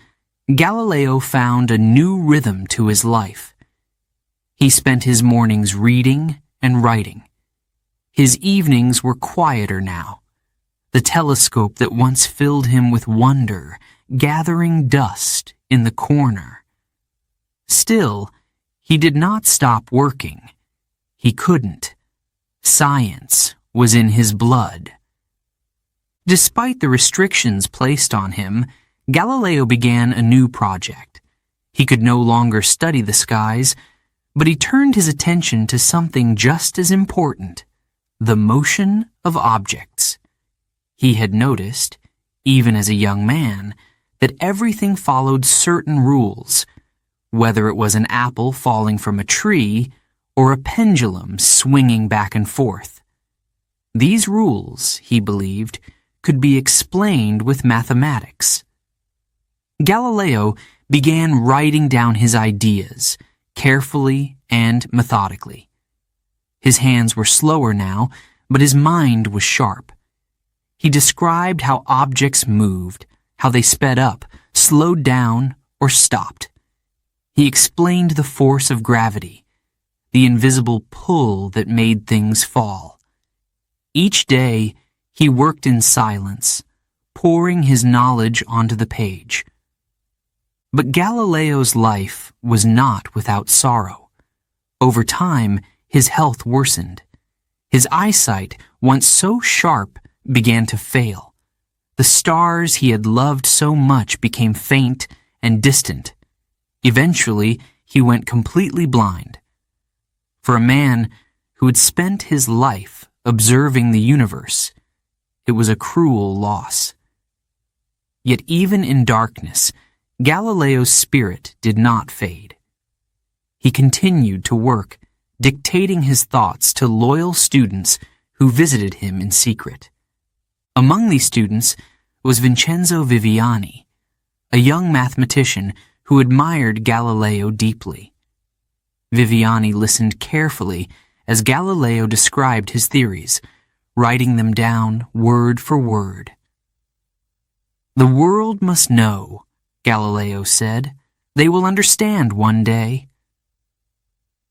Galileo found a new rhythm to his life. He spent his mornings reading and writing. His evenings were quieter now. The telescope that once filled him with wonder, gathering dust in the corner. Still, he did not stop working. He couldn't. Science was in his blood. Despite the restrictions placed on him, Galileo began a new project. He could no longer study the skies, but he turned his attention to something just as important, the motion of objects. He had noticed, even as a young man, that everything followed certain rules, whether it was an apple falling from a tree or a pendulum swinging back and forth. These rules, he believed, could be explained with mathematics. Galileo began writing down his ideas, carefully and methodically. His hands were slower now, but his mind was sharp. He described how objects moved, how they sped up, slowed down, or stopped. He explained the force of gravity, the invisible pull that made things fall. Each day, he worked in silence, pouring his knowledge onto the page. But Galileo's life was not without sorrow. Over time, his health worsened. His eyesight, once so sharp, began to fail. The stars he had loved so much became faint and distant. Eventually, he went completely blind. For a man who had spent his life observing the universe, it was a cruel loss. Yet even in darkness, Galileo's spirit did not fade. He continued to work, dictating his thoughts to loyal students who visited him in secret. Among these students was Vincenzo Viviani, a young mathematician who admired Galileo deeply. Viviani listened carefully as Galileo described his theories, writing them down word for word. "The world must know," Galileo said. "They will understand one day."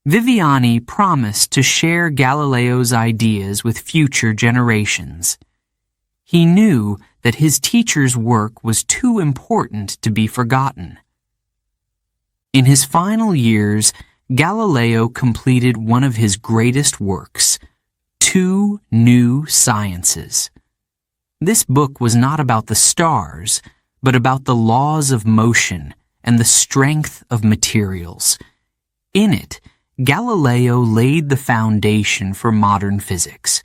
Viviani promised to share Galileo's ideas with future generations. He knew that his teacher's work was too important to be forgotten. In his final years, Galileo completed one of his greatest works, 2 New Sciences. This book was not about the stars, but about the laws of motion and the strength of materials. In it, Galileo laid the foundation for modern physics.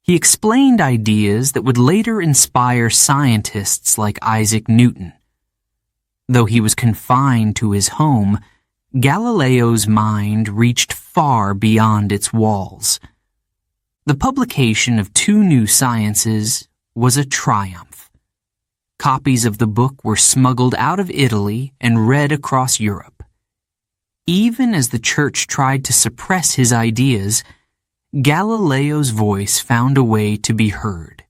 He explained ideas that would later inspire scientists like Isaac Newton. Though he was confined to his home, Galileo's mind reached far beyond its walls. The publication of 2 New Sciences was a triumph. Copies of the book were smuggled out of Italy and read across Europe. Even as the church tried to suppress his ideas, Galileo's voice found a way to be heard.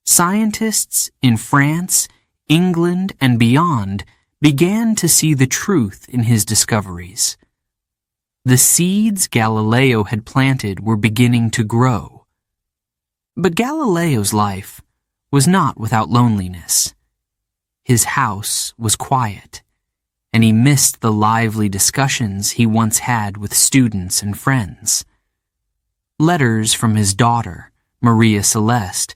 Scientists in France, England, and beyond began to see the truth in his discoveries. The seeds Galileo had planted were beginning to grow. But Galileo's life was not without loneliness. His house was quiet, and he missed the lively discussions he once had with students and friends. Letters from his daughter, Maria Celeste,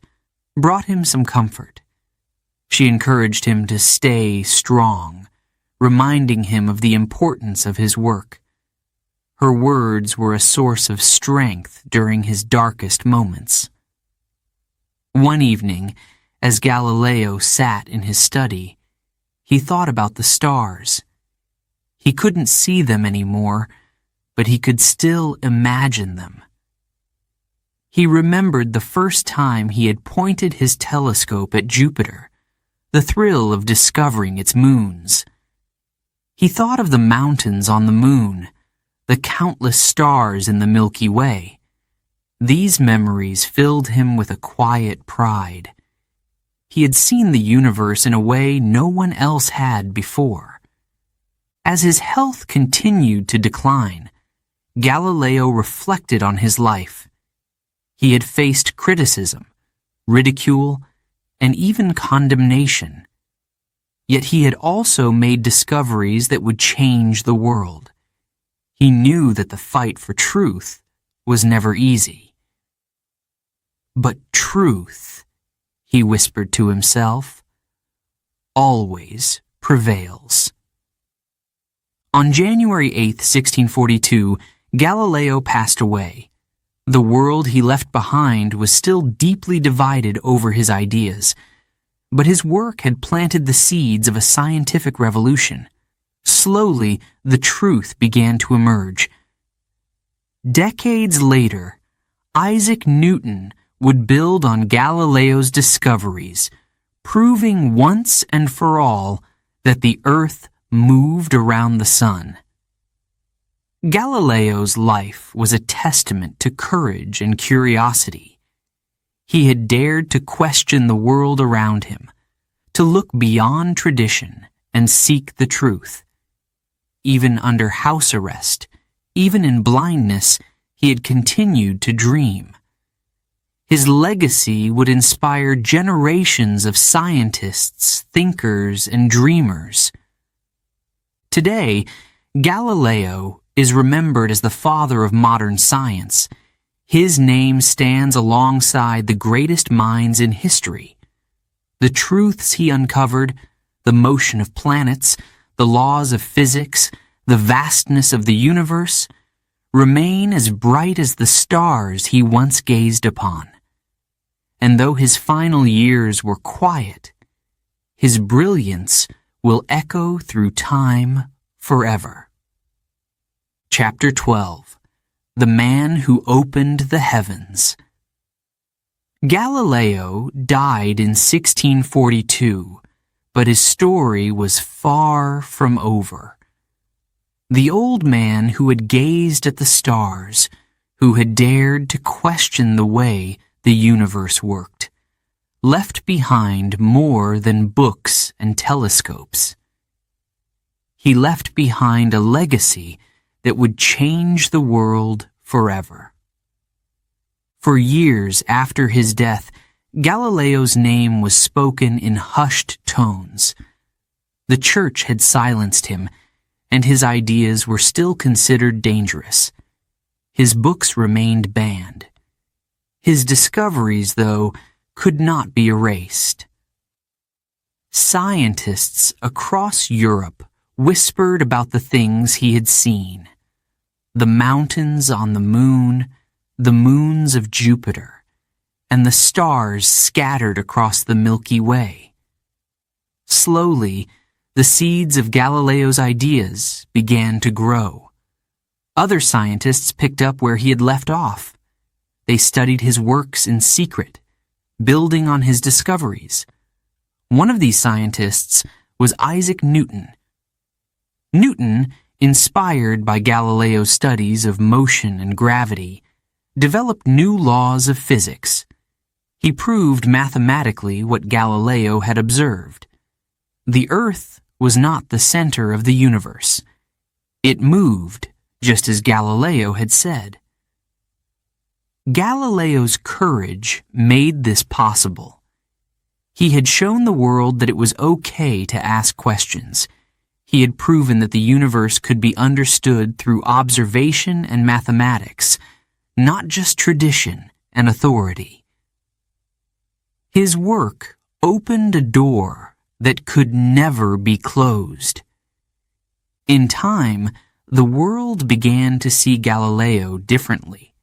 brought him some comfort. She encouraged him to stay strong, reminding him of the importance of his work. Her words were a source of strength during his darkest moments. One evening, as Galileo sat in his study, he thought about the stars. He couldn't see them anymore, but he could still imagine them. He remembered the first time he had pointed his telescope at Jupiter, the thrill of discovering its moons. He thought of the mountains on the moon, the countless stars in the Milky Way. These memories filled him with a quiet pride. He had seen the universe in a way no one else had before. As his health continued to decline, Galileo reflected on his life. He had faced criticism, ridicule, and even condemnation. Yet he had also made discoveries that would change the world. He knew that the fight for truth was never easy. But truth, he whispered to himself, always prevails. On January 8, 1642, Galileo passed away. The world he left behind was still deeply divided over his ideas, but his work had planted the seeds of a scientific revolution. Slowly, the truth began to emerge. Decades later, Isaac Newton would build on Galileo's discoveries, proving once and for all that the earth moved around the sun. Galileo's life was a testament to courage and curiosity. He had dared to question the world around him, to look beyond tradition and seek the truth. Even under house arrest, even in blindness, he had continued to dream. His legacy would inspire generations of scientists, thinkers, and dreamers. Today, Galileo is remembered as the father of modern science. His name stands alongside the greatest minds in history. The truths he uncovered, the motion of planets, the laws of physics, the vastness of the universe, remain as bright as the stars he once gazed upon. And though his final years were quiet, his brilliance will echo through time forever. Chapter 12. The Man Who Opened the Heavens. Galileo died in 1642, but his story was far from over. The old man who had gazed at the stars, who had dared to question the way the universe worked, left behind more than books and telescopes. He left behind a legacy that would change the world forever. For years after his death, Galileo's name was spoken in hushed tones. The church had silenced him, and his ideas were still considered dangerous. His books remained banned. His discoveries, though, could not be erased. Scientists across Europe whispered about the things he had seen: the mountains on the moons of Jupiter, and the stars scattered across the Milky Way. Slowly, the seeds of Galileo's ideas began to grow. Other scientists picked up where he had left off. They studied his works in secret, building on his discoveries. One of these scientists was Isaac Newton. Newton, inspired by Galileo's studies of motion and gravity, developed new laws of physics. He proved mathematically what Galileo had observed. The Earth was not the center of the universe. It moved, just as Galileo had said. Galileo's courage made this possible. He had shown the world that it was okay to ask questions. He had proven that the universe could be understood through observation and mathematics, not just tradition and authority. His work opened a door that could never be closed. In time, the world began to see Galileo differently.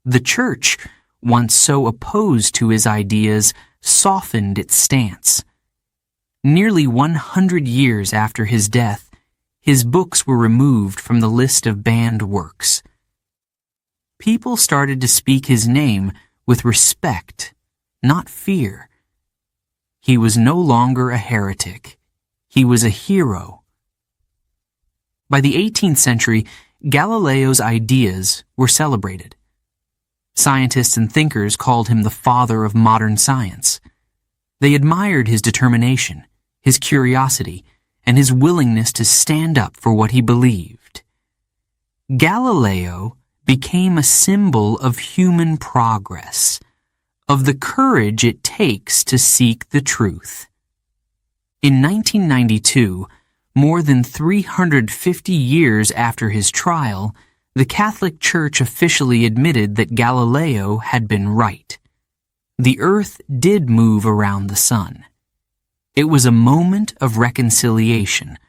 The church, once so opposed to his ideas, softened its stance. Nearly 100 years after his death, his books were removed from the list of banned works. People started to speak his name with respect, not fear. He was no longer a heretic. He was a hero. By the 18th century, Galileo's ideas were celebrated. Scientists and thinkers called him the father of modern science. They admired his determination, his curiosity, and his willingness to stand up for what he believed. Galileo became a symbol of human progress, of the courage it takes to seek the truth. In 1992, more than 350 years after his trial, the Catholic Church officially admitted that Galileo had been right. The Earth did move around the sun. It was a moment of reconciliation,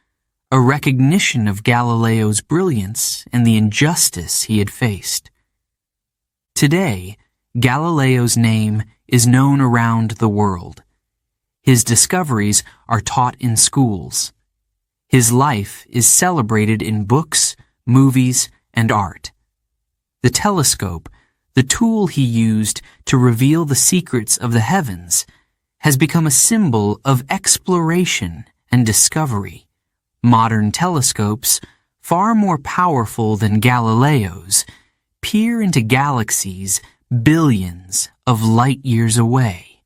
a recognition of Galileo's brilliance and the injustice he had faced. Today, Galileo's name is known around the world. His discoveries are taught in schools. His life is celebrated in books, movies, and art. The telescope, the tool he used to reveal the secrets of the heavens, has become a symbol of exploration and discovery, modern telescopes, far more powerful than Galileo's, peer into galaxies billions of light years away.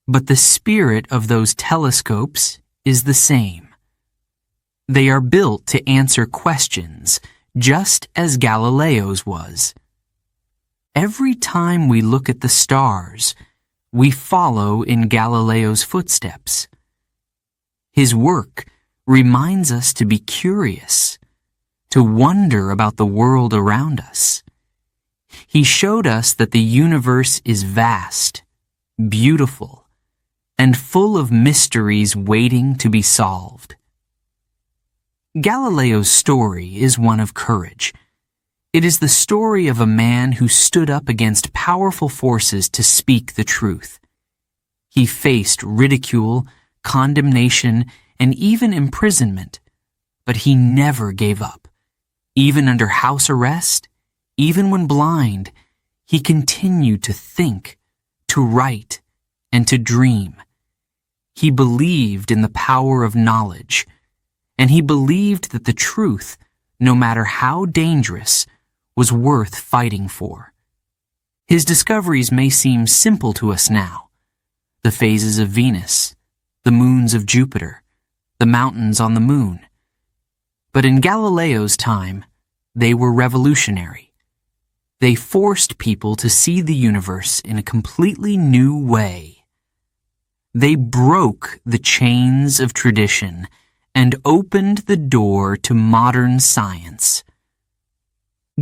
But the spirit of those telescopes is the same. They are built to answer questions just as Galileo's was. Every time we look at the stars, we follow in Galileo's footsteps. His work reminds us to be curious, to wonder about the world around us. He showed us that the universe is vast, beautiful, and full of mysteries waiting to be solved. Galileo's story is one of courage. It is the story of a man who stood up against powerful forces to speak the truth. He faced ridicule, condemnation, and even imprisonment, but he never gave up. Even under house arrest, even when blind, he continued to think, to write, and to dream. He believed in the power of knowledge, and he believed that the truth, no matter how dangerous, was worth fighting for. His discoveries may seem simple to us now. The phases of Venus, the moons of Jupiter, the mountains on the moon. But in Galileo's time, they were revolutionary. They forced people to see the universe in a completely new way. They broke the chains of tradition and opened the door to modern science.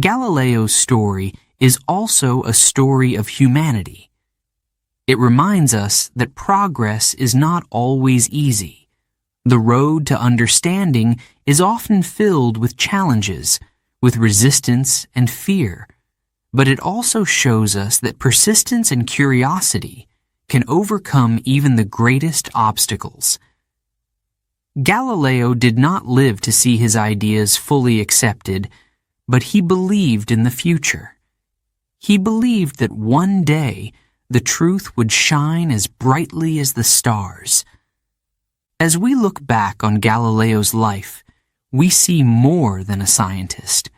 Galileo's story is also a story of humanity. It reminds us that progress is not always easy. The road to understanding is often filled with challenges, with resistance and fear, but it also shows us that persistence and curiosity can overcome even the greatest obstacles. Galileo did not live to see his ideas fully accepted, but he believed in the future. He believed that one day the truth would shine as brightly as the stars. As we look back on Galileo's life, we see more than a scientist.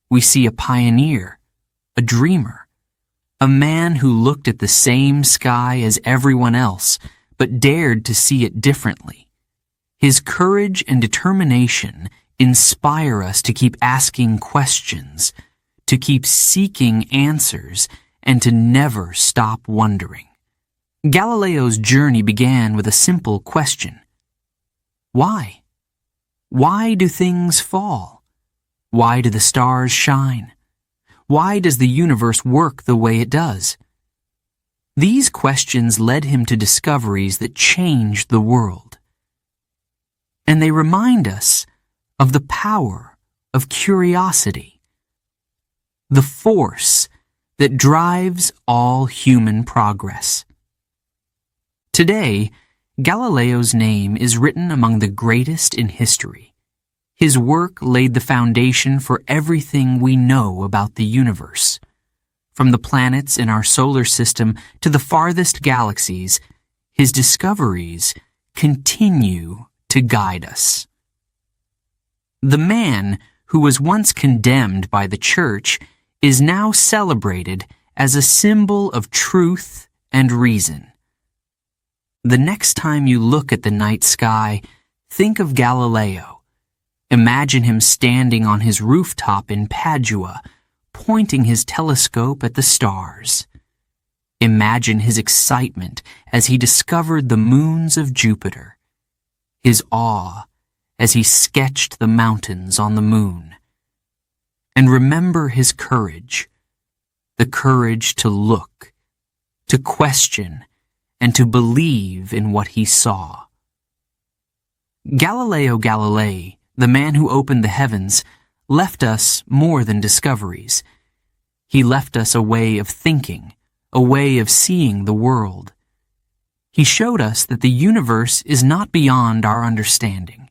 We see a pioneer, a dreamer, a man who looked at the same sky as everyone else, but dared to see it differently. His courage and determination inspire us to keep asking questions, to keep seeking answers, and to never stop wondering. Galileo's journey began with a simple question. Why? Why do things fall? Why do the stars shine? Why does the universe work the way it does? These questions led him to discoveries that changed the world. And they remind us of the power of curiosity, the force that drives all human progress. Today, Galileo's name is written among the greatest in history. His work laid the foundation for everything we know about the universe. From the planets in our solar system to the farthest galaxies, his discoveries continue to guide us. The man who was once condemned by the church is now celebrated as a symbol of truth and reason. The next time you look at the night sky, think of Galileo. Imagine him standing on his rooftop in Padua, pointing his telescope at the stars. Imagine his excitement as he discovered the moons of Jupiter, his awe as he sketched the mountains on the moon. And remember his courage, the courage to look, to question, and to believe in what he saw. Galileo Galilei, the man who opened the heavens, left us more than discoveries. He left us a way of thinking, a way of seeing the world. He showed us that the universe is not beyond our understanding.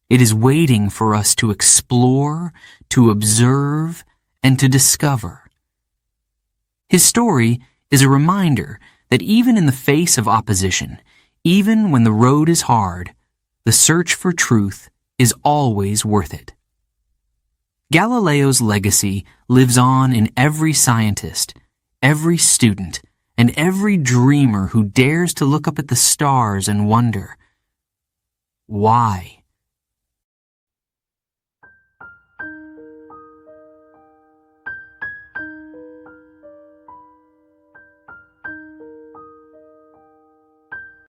It is waiting for us to explore, to observe, and to discover. His story is a reminder that even in the face of opposition, even when the road is hard, The search for truth is always worth it. Galileo's legacy lives on in every scientist, every student, and every dreamer who dares to look up at the stars and wonder, why?